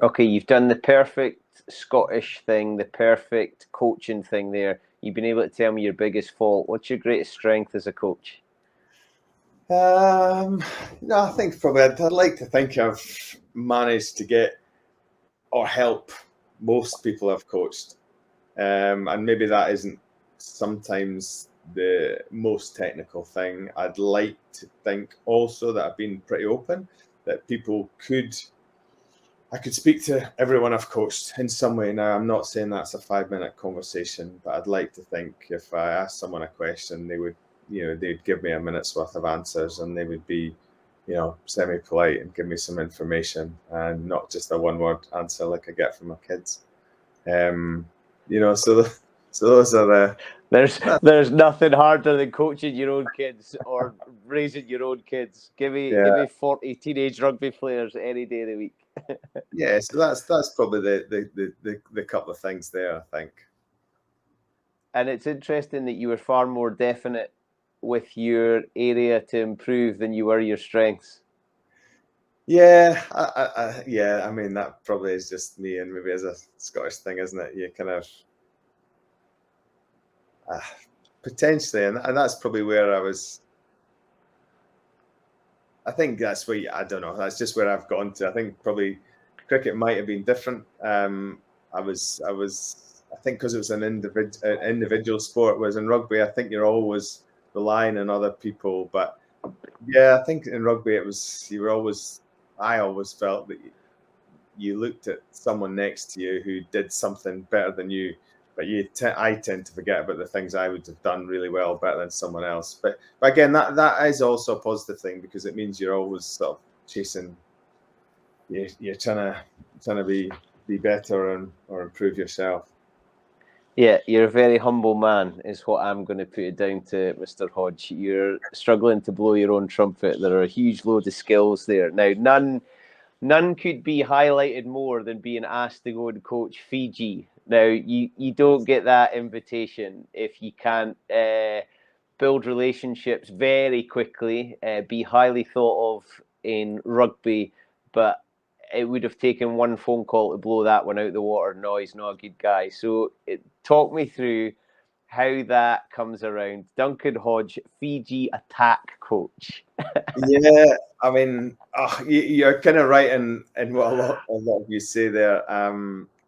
Okay, you've done the perfect Scottish thing, the perfect coaching thing there. You've been able to tell me your biggest fault. What's your greatest strength as a coach? No, I think probably I'd like to think I've managed to get or help most people I've coached, and maybe that isn't sometimes the most technical thing. I'd like to think also that I've been pretty open, that I could speak to everyone I've coached in some way. Now, I'm not saying that's a 5-minute conversation, but I'd like to think if I asked someone a question, they would, they'd give me a minute's worth of answers, and they would be, semi-polite and give me some information and not just a one-word answer like I get from my kids. So those are the. There's nothing harder than coaching your own kids or raising your own kids. Give me 40 teenage rugby players any day of the week. Yeah, so that's probably the couple of things there, I think. And it's interesting that you were far more definite with your area to improve than you were your strengths. Yeah, I mean, that probably is just me and maybe as a Scottish thing, isn't it? You kind of potentially, and that's probably where I was. I think that's where I don't know. That's just where I've gone to. I think probably cricket might have been different. I think because it was an individual sport, whereas in rugby, I think you're always relying on other people. But yeah, I think in rugby I always felt that you looked at someone next to you who did something better than you, but I tend to forget about the things I would have done really well better than someone else. But again, that is also a positive thing because it means you're always sort of chasing. You're trying to be better or improve yourself. Yeah, you're a very humble man, is what I'm going to put it down to, Mr. Hodge. You're struggling to blow your own trumpet. There are a huge load of skills there. Now, none could be highlighted more than being asked to go and coach Fiji. Now, you don't get that invitation if you can't build relationships very quickly, be highly thought of in rugby, but it would have taken one phone call to blow that one out the water. No, he's not a good guy. So talk me through how that comes around. Duncan Hodge, Fiji attack coach. Yeah, I mean, you're kind of right in what a lot of you say there.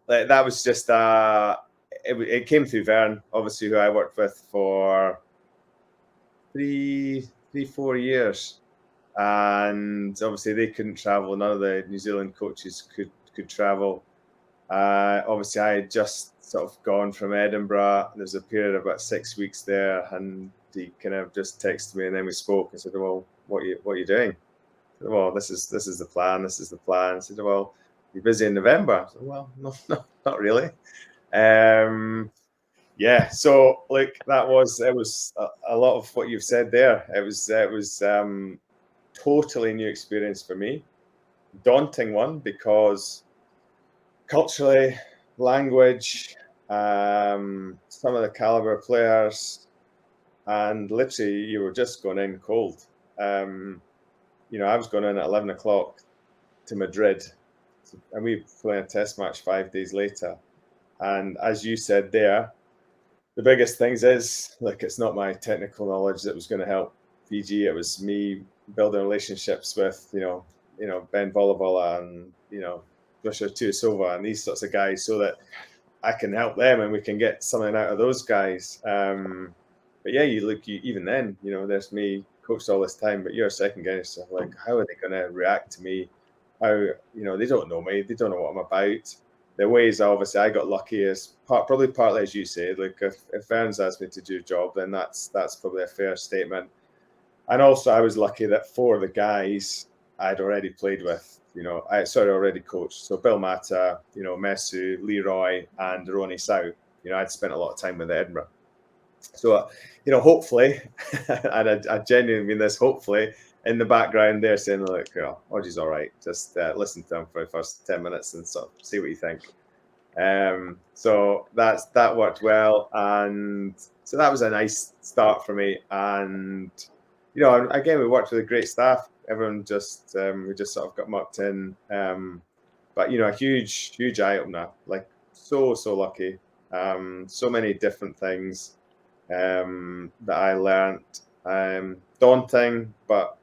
That was just it came through Vern, obviously, who I worked with for 4 years, and obviously they couldn't travel. None of the New Zealand coaches could travel. Obviously, I had just sort of gone from Edinburgh. There's a period of about 6 weeks there, and he kind of just texted me, and then we spoke and said, "Well, what are you doing?" I said, "Well, this is the plan. This is the plan." I said, "Well, you're busy in November." I said, "Well, no, not really." Yeah, so like it was a lot of what you've said there. It was totally new experience for me, daunting one because culturally, language, some of the caliber of players, and literally you were just going in cold. I was going in at 11 o'clock to Madrid, and we played a test match 5 days later. And as you said there, the biggest things is, like, it's not my technical knowledge that was going to help Fiji. It was me building relationships with, Ben Volavola and, Joshua Tuisova and these sorts of guys so that I can help them and we can get something out of those guys. But yeah, even then, there's me coached all this time, but you're a second guy, so like, how are they going to react to me? How, they don't know me. They don't know what I'm about. The ways, obviously, I got lucky is probably partly as you said. Like if Vern's asked me to do a job, then that's probably a fair statement. And also, I was lucky that 4 of the guys I'd already played with. Already coached. So Bill Mata, Mesu, Leroy, and Ronnie Sau. I'd spent a lot of time with Edinburgh. So, hopefully, and I genuinely mean this, hopefully, in the background they're saying, like, Hodgey's all right. Just listen to him for the first 10 minutes and sort of see what you think. So that worked well. And so that was a nice start for me. And, again, we worked with a great staff. Everyone we just sort of got mucked in. But, a huge eye-opener. Like, so lucky. So many different things that I learned. Daunting, but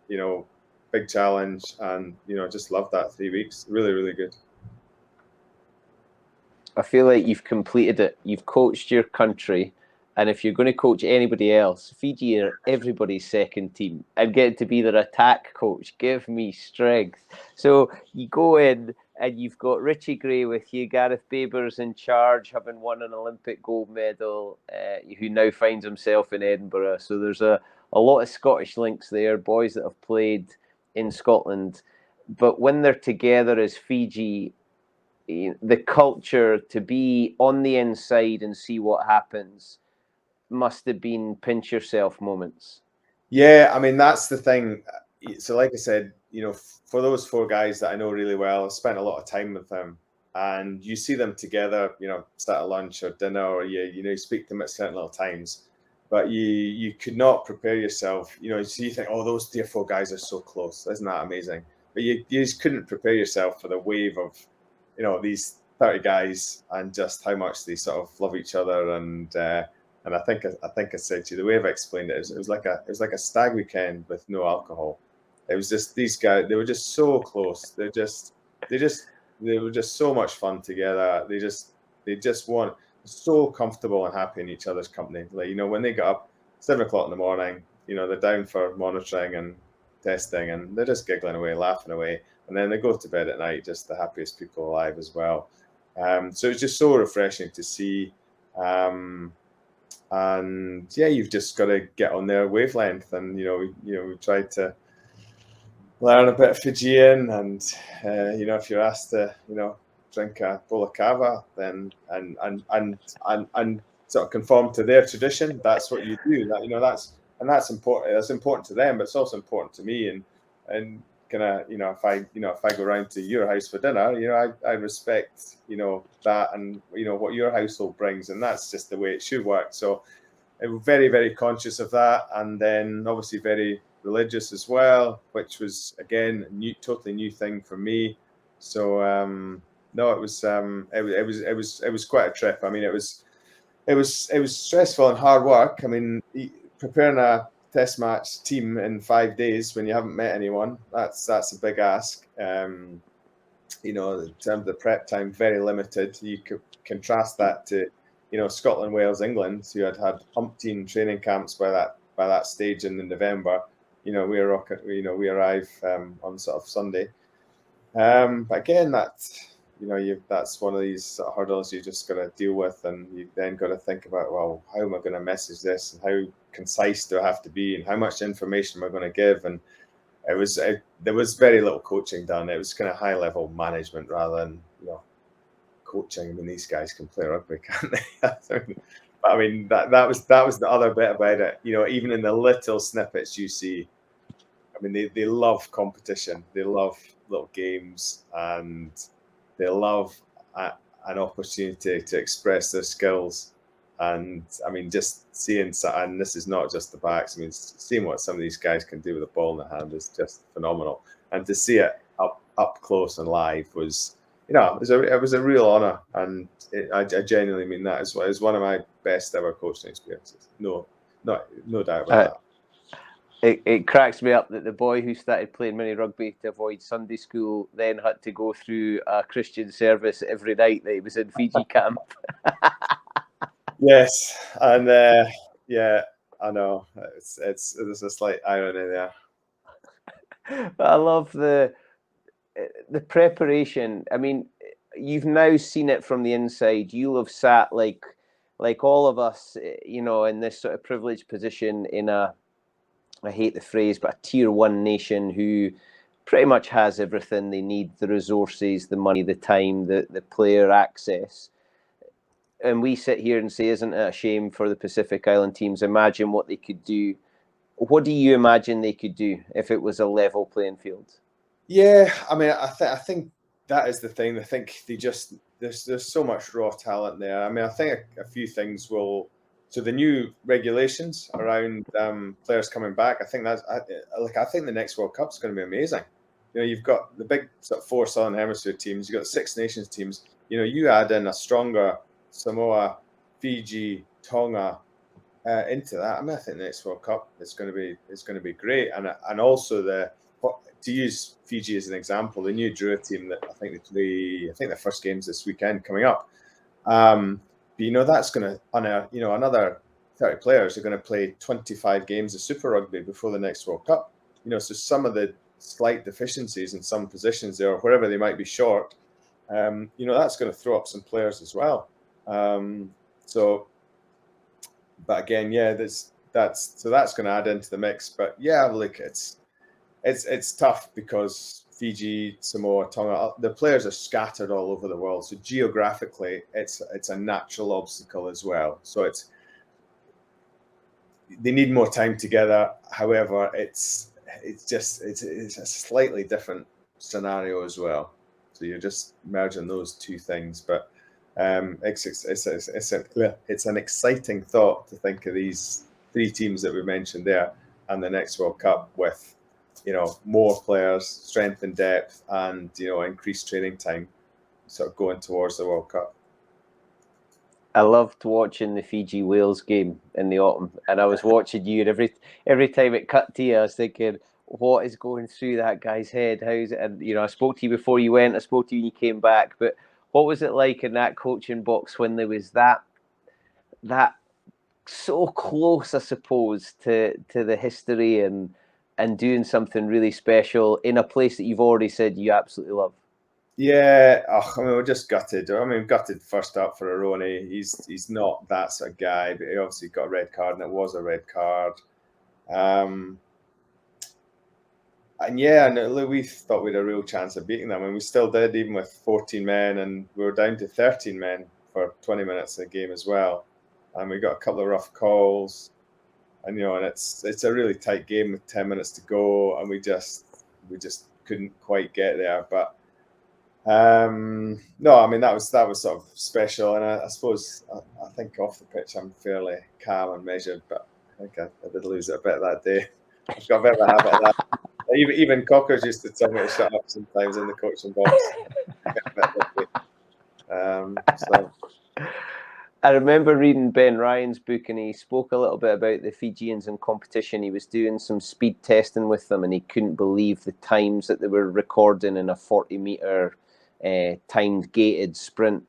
big challenge, and just loved that 3 weeks. Really, really good. I feel like you've completed it. You've coached your country, and if you're going to coach anybody else, Fiji are everybody's second team, and getting to be their attack coach, give me strength. So you go in and you've got Richie Gray with you, Gareth Baber's in charge, having won an Olympic gold medal, who now finds himself in Edinburgh. So there's a lot of Scottish links there, boys that have played in Scotland, but when they're together as Fiji, the culture to be on the inside and see what happens must have been pinch yourself moments. Yeah, I mean, that's the thing. So like I said, for those 4 guys that I know really well, I spent a lot of time with them, and you see them together, sat at lunch or dinner, or you speak to them at certain little times, but you could not prepare yourself. So you think, oh, those 3 or 4 guys are so close. Isn't that amazing? But you just couldn't prepare yourself for the wave of, these 30 guys and just how much they sort of love each other. And I think I said to you, the way I've explained it is it was like a stag weekend with no alcohol. It was just these guys, they were just so close. They were just so much fun together. They just want so comfortable and happy in each other's company. Like, when they get up 7 o'clock in the morning, they're down for monitoring and testing, and they're just giggling away, laughing away. And then they go to bed at night, just the happiest people alive as well. So it's just so refreshing to see. And yeah, you've just got to get on their wavelength. And we tried to learn a bit of Fijian, and if you're asked to drink a bowl of kava, then and sort of conform to their tradition, that's what you do. That's important. That's important to them, but it's also important to me. And kind of if I go around to your house for dinner, I respect that, and what your household brings, and that's just the way it should work. So I'm very, very conscious of that, and then obviously very religious as well, which was again totally new thing for me. So no, it was quite a trip. I mean, it was stressful and hard work. I mean, preparing a test match team in 5 days when you haven't met anyone, that's a big ask. In terms of the prep time, very limited. You could contrast that to Scotland, Wales, England, who had umpteen training camps by that stage in November. We arrive on sort of Sunday. But again, that's one of these sort of hurdles you just got to deal with, and you then got to think about, well, how am I going to message this, and how concise do I have to be, and how much information am I going to give? And there was very little coaching done. It was kind of high level management rather than coaching. I mean, these guys can play rugby, can't they? I mean, that was the other bit about it. Even in the little snippets you see, I mean, they love competition. They love little games, and they love an opportunity to express their skills. And I mean, just seeing, and this is not just the backs. I mean, seeing what some of these guys can do with a ball in the hand is just phenomenal. And to see it up close and live was, it was a real honour, and I genuinely mean that. It was one of my best ever coaching experiences. No doubt about that. It cracks me up that the boy who started playing mini rugby to avoid Sunday school then had to go through a Christian service every night that he was in Fiji camp. Yes, and yeah, I know there's a slight irony there. I love the preparation. I mean, you've now seen it from the inside. You'll have sat like all of us, in this sort of privileged position in I hate the phrase, but a tier 1 nation who pretty much has everything they need: the resources, the money, the time, the player access. And we sit here and say, isn't it a shame for the Pacific Island teams? Imagine what they could do. What do you imagine they could do if it was a level playing field? Yeah, I mean, I think that is the thing. I think there's so much raw talent there. I mean, I think a few things will. So the new regulations around players coming back, I think I think the next World Cup is going to be amazing. You've got the big sort of 4 Southern Hemisphere teams. You've got 6 Nations teams. You add in a stronger Samoa, Fiji, Tonga into that. I mean, I think the next World Cup is going to be great. And also to use Fiji as an example, the new Drua team that I think their first game's this weekend coming up. But that's going to another 30 players are going to play 25 games of Super Rugby before the next World Cup. So some of the slight deficiencies in some positions there, or wherever they might be short, that's going to throw up some players as well. But again, yeah, that's going to add into the mix. But yeah, look, it's tough because Fiji, Samoa, Tonga, the players are scattered all over the world. So geographically, it's a natural obstacle as well. So they need more time together. However, it's a slightly different scenario as well. So you're just merging those two things, but it's an exciting thought to think of these three teams that we mentioned there and the next World Cup with, more players, strength and depth, and increased training time, sort of going towards the World Cup. I loved watching the Fiji-Wales game in the autumn, and I was watching you, and every time it cut to you, I was thinking, what is going through that guy's head? How's it? And I spoke to you before you went, I spoke to you when you came back, but what was it like in that coaching box when there was that so close, I suppose, to the history and doing something really special in a place that you've already said you absolutely love? Yeah, we're just gutted. Gutted first up for Aroni. He's not that sort of guy, but he obviously got a red card, and it was a red card. And we thought we had a real chance of beating them, and we still did, even with 14 men, and we were down to 13 men for 20 minutes of the game as well. And we got a couple of rough calls, and and it's a really tight game with 10 minutes to go, and we just couldn't quite get there. But no, that was sort of special, and I suppose I think off the pitch I'm fairly calm and measured, but I think I did lose it a bit that day. I've got a bit of a habit of that. Even Cockers used to tell me to shut up sometimes in the coaching box. So. I remember reading Ben Ryan's book, and he spoke a little bit about the Fijians in competition. He was doing some speed testing with them, and he couldn't believe the times that they were recording in a 40-meter timed gated sprint.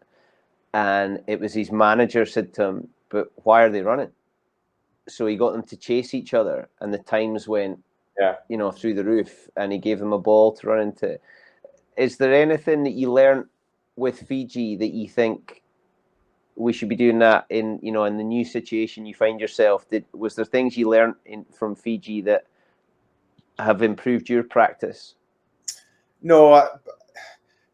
And it was his manager said to him, "But why are they running?" So he got them to chase each other, and the times went, through the roof. And he gave them a ball to run into. Is there anything that you learned with Fiji that you think we should be doing that in the new situation you find yourself? Was there things you learned from Fiji that have improved your practice? No,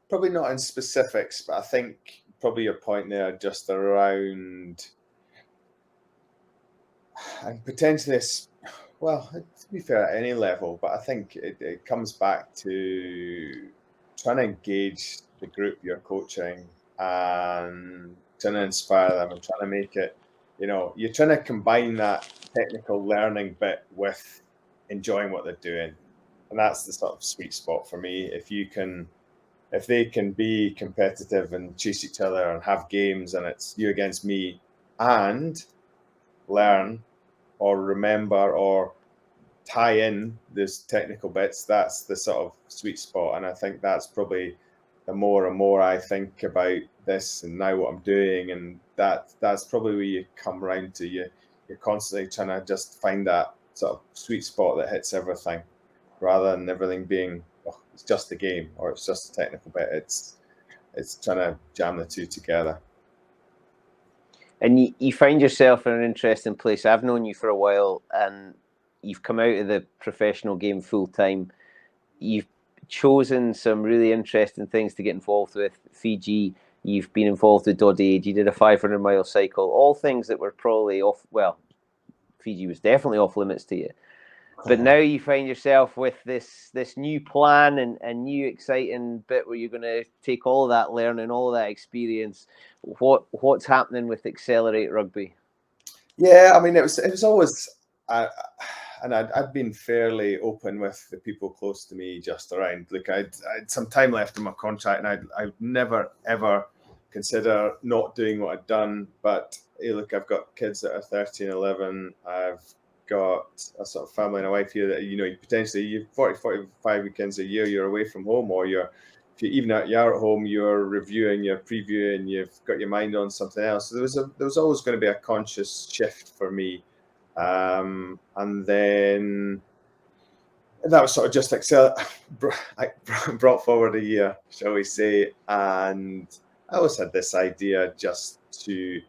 probably not in specifics, but I think probably your point there just around, and potentially, well, to be fair, at any level, but I think it comes back to trying to engage the group you're coaching and trying to inspire them and trying to make it, you're trying to combine that technical learning bit with enjoying what they're doing. And that's the sort of sweet spot for me. If they can be competitive and chase each other and have games and it's you against me and learn or remember or tie in those technical bits, that's the sort of sweet spot. And I think that's probably the more and more I think about this and now what I'm doing, and that's probably where you come around to. You're constantly trying to just find that sort of sweet spot that hits everything, rather than everything being it's just a game or it's just a technical bit. It's trying to jam the two together. And you find yourself in an interesting place. I've known you for a while, and you've come out of the professional game full time. You've chosen some really interesting things to get involved with. Fiji, you've been involved with Dodge, you did a 500-mile cycle, all things that were probably off, well, Fiji was definitely off limits to you. But now you find yourself with this new plan and new exciting bit where you're going to take all of that learning, all of that experience. What's happening with Accelerate Rugby? Yeah, it was always... and I'd been fairly open with the people close to me just around. Look, I had some time left in my contract, and I'd never, ever consider not doing what I'd done. But hey, look, I've got kids that are 13, 11. I've got a sort of family and a wife here that, potentially you've 45 weekends a year, you're away from home, or you're at home, you're reviewing, you're previewing, you've got your mind on something else. So there was always going to be a conscious shift for me. And then that was sort of just brought forward a year, shall we say. And I always had this idea just to,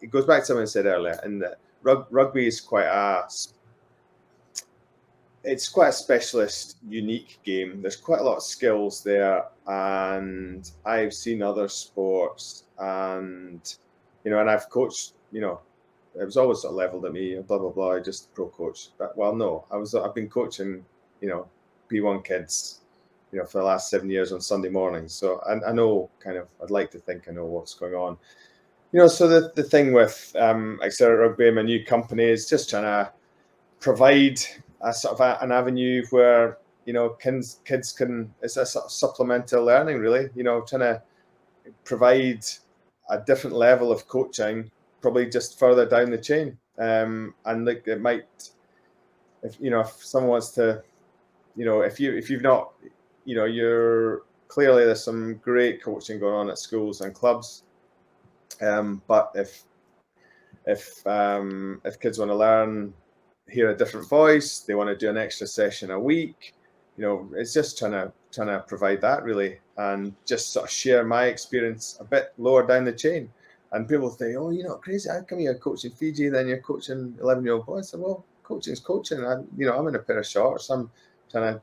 it goes back to something I said earlier, and that rugby is quite it's quite a specialist, unique game. There's quite a lot of skills there, and I've seen other sports, and and I've coached. It was always sort of leveled at me, blah blah blah. I just pro coach, but no, I've been coaching, P1 kids, for the last 7 years on Sunday mornings. So I know I'd like to think I know what's going on. So the thing with Accelerate Rugby, my new company, is just trying to provide a sort of an avenue where kids can, it's a sort of supplemental learning, really. Trying to provide a different level of coaching, probably just further down the chain. And like it might, if someone wants to, if you've not, you're clearly, there's some great coaching going on at schools and clubs. But if kids want to learn, hear a different voice, they want to do an extra session a week, it's just trying to provide that, really, and just sort of share my experience a bit lower down the chain. And people think, oh, you're not crazy, how come you're coaching Fiji, then you're coaching 11-year-old boys? I said, well, coaching's coaching. I'm in a pair of shorts, I'm trying to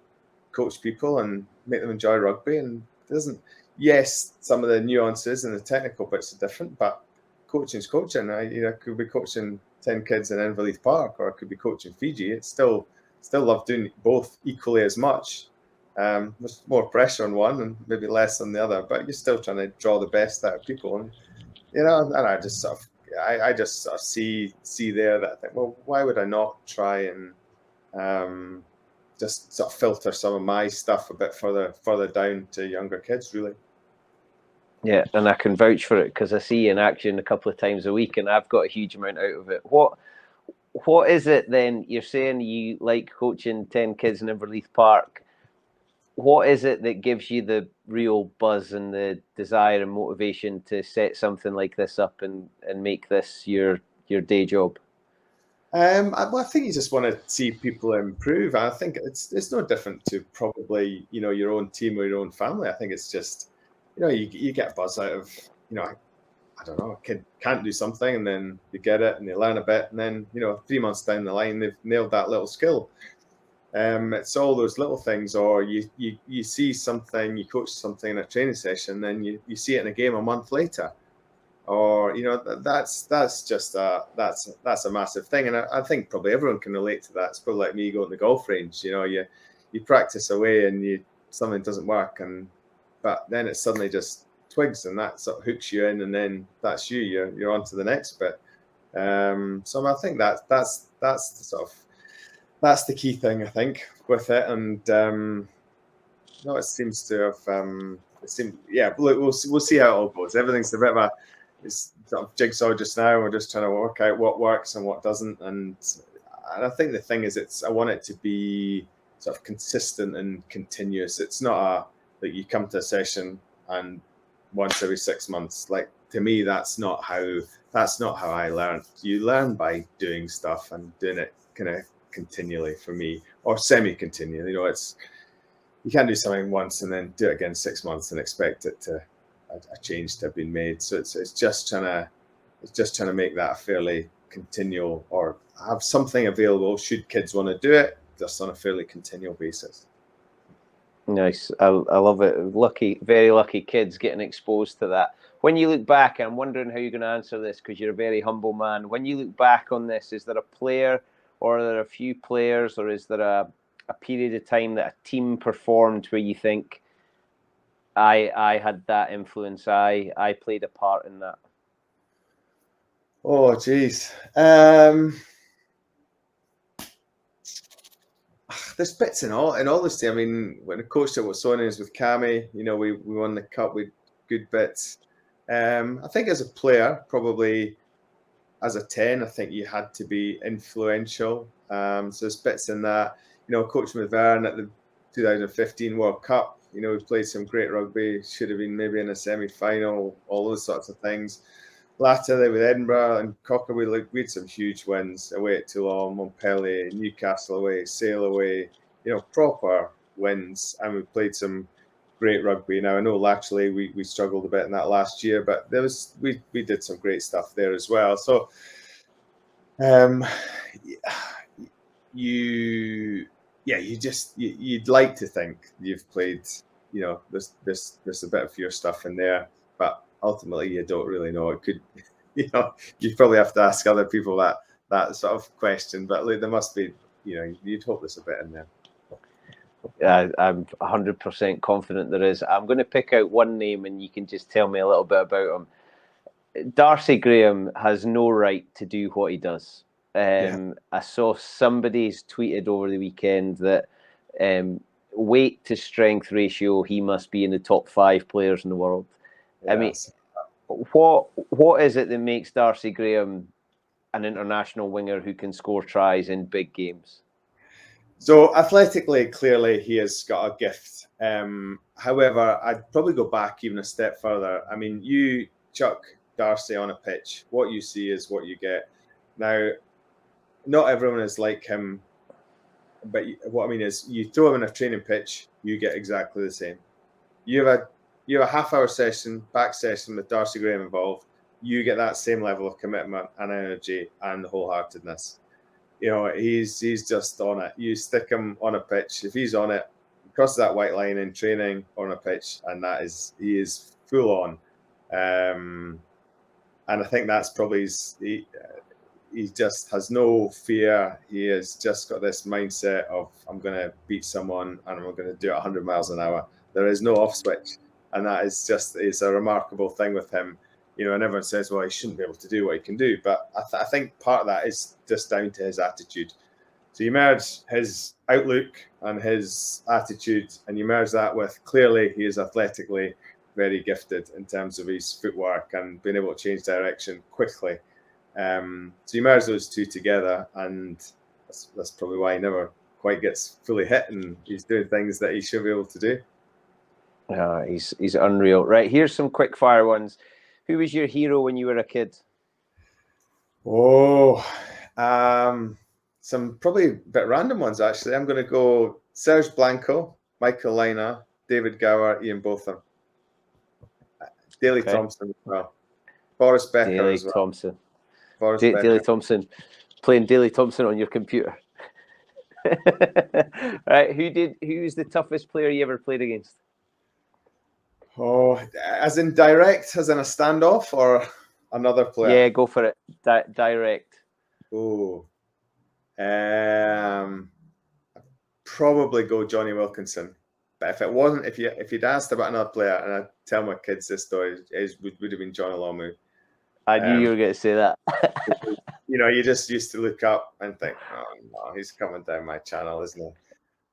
coach people and make them enjoy rugby, and it doesn't, yes, some of the nuances and the technical bits are different, but coaching's coaching. I could be coaching 10 kids in Inverleith Park, or I could be coaching Fiji. It's still love doing both equally as much. There's more pressure on one and maybe less on the other, but you're still trying to draw the best out of people. And and I just sort of see there that I think, well, why would I not try and just sort of filter some of my stuff a bit further down to younger kids, really. Yeah, and I can vouch for it because I see you in action a couple of times a week, and I've got a huge amount out of it. What is it then? You're saying you like coaching 10 kids in Inverleith Park. What is it that gives you the real buzz and the desire and motivation to set something like this up and make this your day job? I think you just want to see people improve. I think it's no different to probably your own team or your own family. I think it's just you get a buzz out of I don't know, a kid can't do something, and then you get it and they learn a bit, and then 3 months down the line they've nailed that little skill. It's all those little things, or you see something, you coach something in a training session, then you see it in a game a month later, or that's just that's a massive thing. And I think probably everyone can relate to that. It's probably like me going to the golf range. You practice away and something doesn't work, but then it suddenly just twigs, and that sort of hooks you in, and then that's you're on to the next bit. So I think that's the sort of, that's the key thing, I think, with it. And it seems to have we'll see how it all goes. Everything's a bit of it's sort of jigsaw just now. We're just trying to work out what works and what doesn't, and I think the thing is, I want it to be sort of consistent and continuous. It's not that you come to a session and once every 6 months. Like, to me, that's not how I learn. You learn by doing stuff and doing it kind of continually, for me, or semi-continually. You can't do something once and then do it again 6 months and expect it to a change to have been made. So it's just trying to make that fairly continual, or have something available should kids want to do it, just on a fairly continual basis. Nice. I love it. Very lucky kids getting exposed to that. When you look back, I'm wondering how you're going to answer this, because you're a very humble man. When you look back on this, is there a player, or are there a few players, or is there a period of time that a team performed where you think, I had that influence, I played a part in that? Oh, geez. There's bits in all honesty. I mean, when I coached at Watsonians with Cammy, we won the cup with good bits. I think as a player, probably as a 10, I think you had to be influential. So there's bits in that. Coaching with Vern at the 2015 World Cup, we played some great rugby, should have been maybe in a semi-final, all those sorts of things. Latterly with Edinburgh and Cocker, we had some huge wins away at Toulon, Montpellier, Newcastle away, Sale away, proper wins. And we played some great rugby. Now, I know laterally we struggled a bit in that last year, but we did some great stuff there as well. So you yeah, you'd like to think you've played, there's a bit of your stuff in there, but ultimately you don't really know. It could, you probably have to ask other people that sort of question. But there must be, you'd hope there's a bit in there. I'm 100% confident there is. I'm going to pick out one name, and you can just tell me a little bit about him. Darcy Graham has no right to do what he does. I saw somebody's tweeted over the weekend that weight to strength ratio, he must be in the top 5 players in the world. Yes. I mean, what is it that makes Darcy Graham an international winger who can score tries in big games? So athletically, clearly, he has got a gift. However, I'd probably go back even a step further. I mean, you chuck Darcy on a pitch, what you see is what you get. Now, not everyone is like him, but what I mean is, you throw him in a training pitch, you get exactly the same. You have a half-hour session, back session with Darcy Graham involved, you get that same level of commitment and energy and wholeheartedness. He's just on it. You stick him on a pitch, if he's on it, crosses that white line in training or on a pitch, and he is full on. And I think that's probably he just has no fear. He has just got this mindset of, I'm going to beat someone and I'm going to do it 100 miles an hour. There is no off switch. And that is it's a remarkable thing with him. And everyone says, well, he shouldn't be able to do what he can do. But I think part of that is just down to his attitude. So you merge his outlook and his attitude, and you merge that with, clearly, he is athletically very gifted in terms of his footwork and being able to change direction quickly. So you merge those two together, and that's probably why he never quite gets fully hit, and he's doing things that he should be able to do. He's unreal. Right, here's some quick fire ones. Who was your hero when you were a kid? Some probably a bit random ones, actually. I'm going to go Serge Blanco, Michael Lina, David Gower, Ian Botham. Daley Thompson as well. Boris Becker Daley as well. Thompson. Daley Thompson. Playing Daley Thompson on your computer. Right, who's the toughest player you ever played against? Oh, as in direct, as in a standoff, or another player? Yeah, go for it. Direct. Oh, probably go Johnny Wilkinson. But if it wasn't, if you'd asked about another player, and I tell my kids this story, would have been John Olomu. I knew you were going to say that. You just used to look up and think, oh no, he's coming down my channel, isn't he?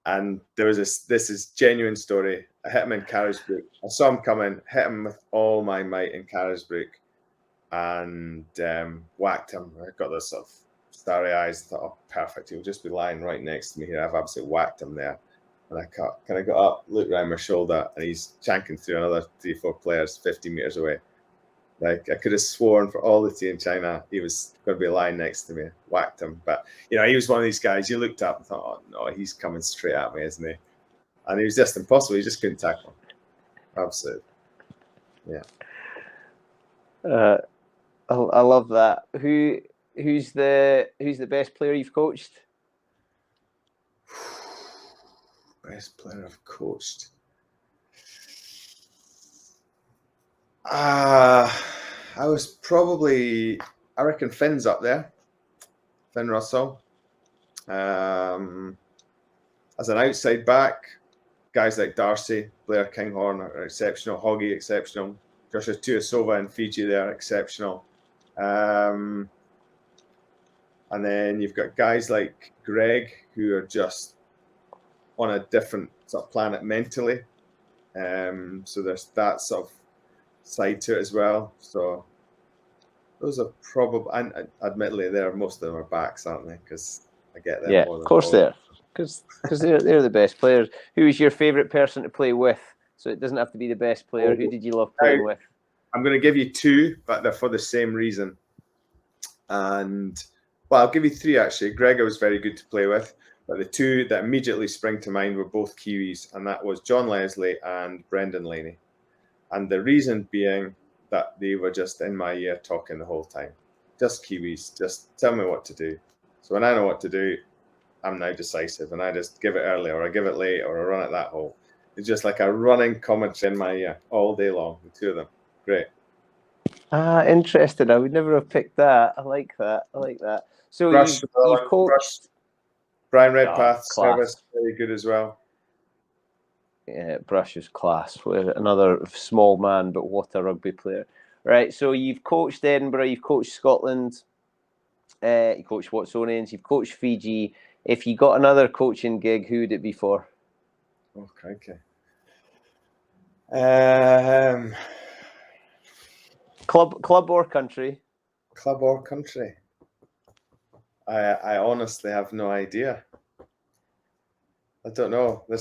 And there was this is genuine story. I hit him in Carisbrooke. I saw him coming, hit him with all my might in Carisbrooke, and whacked him. I got this sort of starry eyes. I thought, oh, perfect. He'll just be lying right next to me here. I've absolutely whacked him there. And I kind of got up, looked around my shoulder, and he's chanking through another 3-4 players 50 meters away. Like, I could have sworn for all the tea in China he was going to be lying next to me. Whacked him. But, he was one of these guys, you looked up and thought, oh, no, he's coming straight at me, isn't he? And he was just impossible. He just couldn't tackle him. Absolutely. Yeah. I love that. Who's the best player you've coached? Best player I've coached. I reckon Finn's up there. Finn Russell. As an outside back, guys like Darcy, Blair Kinghorn are exceptional. Hodgey, exceptional. Joshua Tuasova in Fiji, they're exceptional. And then you've got guys like Greg, who are just on a different sort of planet mentally. So there's that sort of side to it as well. So those are probably, and admittedly, most of them are backs, aren't they? Because I get them. Yeah, more than of course they are. Because they're the best players. Who is your favourite person to play with? So it doesn't have to be the best player. Who did you love playing with? I'm going to give you 2, but they're for the same reason. And, well, I'll give you 3, actually. Greg, I was very good to play with. But the 2 that immediately spring to mind were both Kiwis, and that was John Leslie and Brendan Laney. And the reason being that they were just in my ear talking the whole time. Just Kiwis, just tell me what to do. So when I know what to do, I'm now decisive, and I just give it early or I give it late or I run at that hole. It's just like a running commentary in my ear all day long, the two of them. Great. Interesting. I would never have picked that. I like that. So Brush, you've coached Brian Redpath, class. service, very good as well. Yeah, Brush is class. Another small man, but what a rugby player. Right, so you've coached Edinburgh, you've coached Scotland, you coached Watsonians, you've coached Fiji. If you got another coaching gig, who would it be for? Oh, crikey. Club or country? Club or country? I honestly have no idea. I don't know. I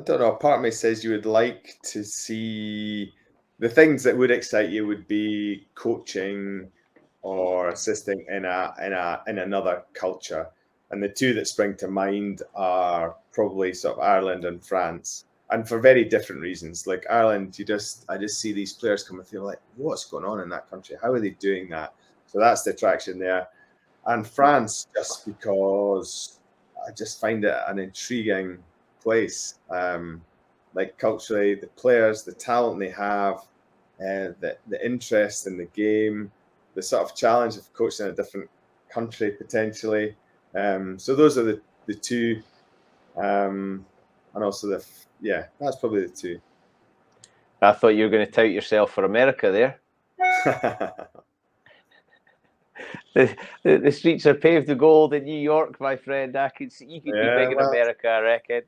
don't know. Part of me says you would like to see the things that would excite you would be coaching or assisting in another culture. And the two that spring to mind are probably sort of Ireland and France, and for very different reasons. Like Ireland, I just see these players come and feel like, what's going on in that country? How are they doing that? So that's the attraction there. And France, just because I just find it an intriguing place. Like culturally, the players, the talent they have, the interest in the game, the sort of challenge of coaching in a different country potentially. So those are the two, and also that's probably the two. I thought you were going to tout yourself for America there. The streets are paved with gold in New York, my friend. You could be big in America, I reckon.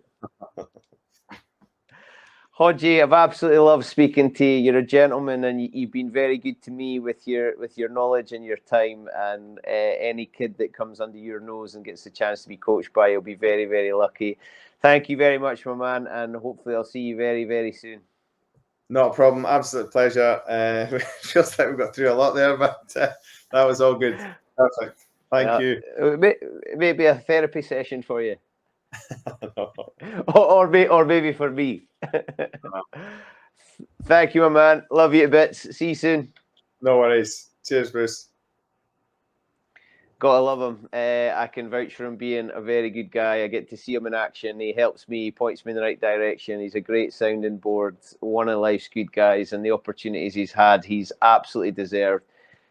Hodgey, I've absolutely loved speaking to you. You're a gentleman, and you've been very good to me with your knowledge and your time. And any kid that comes under your nose and gets the chance to be coached by you will be very, very lucky. Thank you very much, my man, and hopefully I'll see you very, very soon. Not a problem. Absolute pleasure. Feels like we got through a lot there, but that was all good. Perfect. Thank you. Maybe a therapy session for you. or maybe for me. Thank you, my man. Love you to bits. See you soon. No worries. Cheers, Bruce. Gotta love him. I can vouch for him being a very good guy. I get to see him in action. He helps me, he points me in the right direction. He's a great sounding board, one of life's good guys, and the opportunities he's had, he's absolutely deserved.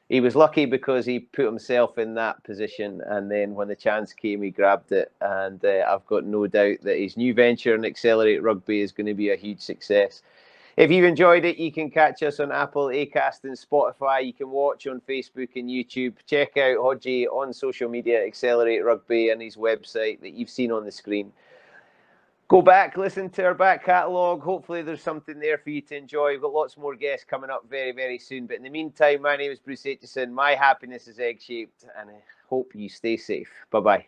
He was lucky because he put himself in that position, and then when the chance came, he grabbed it. And I've got no doubt that his new venture in Accelerate Rugby is going to be a huge success. If you've enjoyed it, you can catch us on Apple, Acast and Spotify. You can watch on Facebook and YouTube. Check out Hodgey on social media, Accelerate Rugby, and his website that you've seen on the screen. Go back, listen to our back catalogue. Hopefully there's something there for you to enjoy. We've got lots more guests coming up very, very soon. But in the meantime, my name is Bruce Aitchison. My happiness is egg-shaped, and I hope you stay safe. Bye-bye.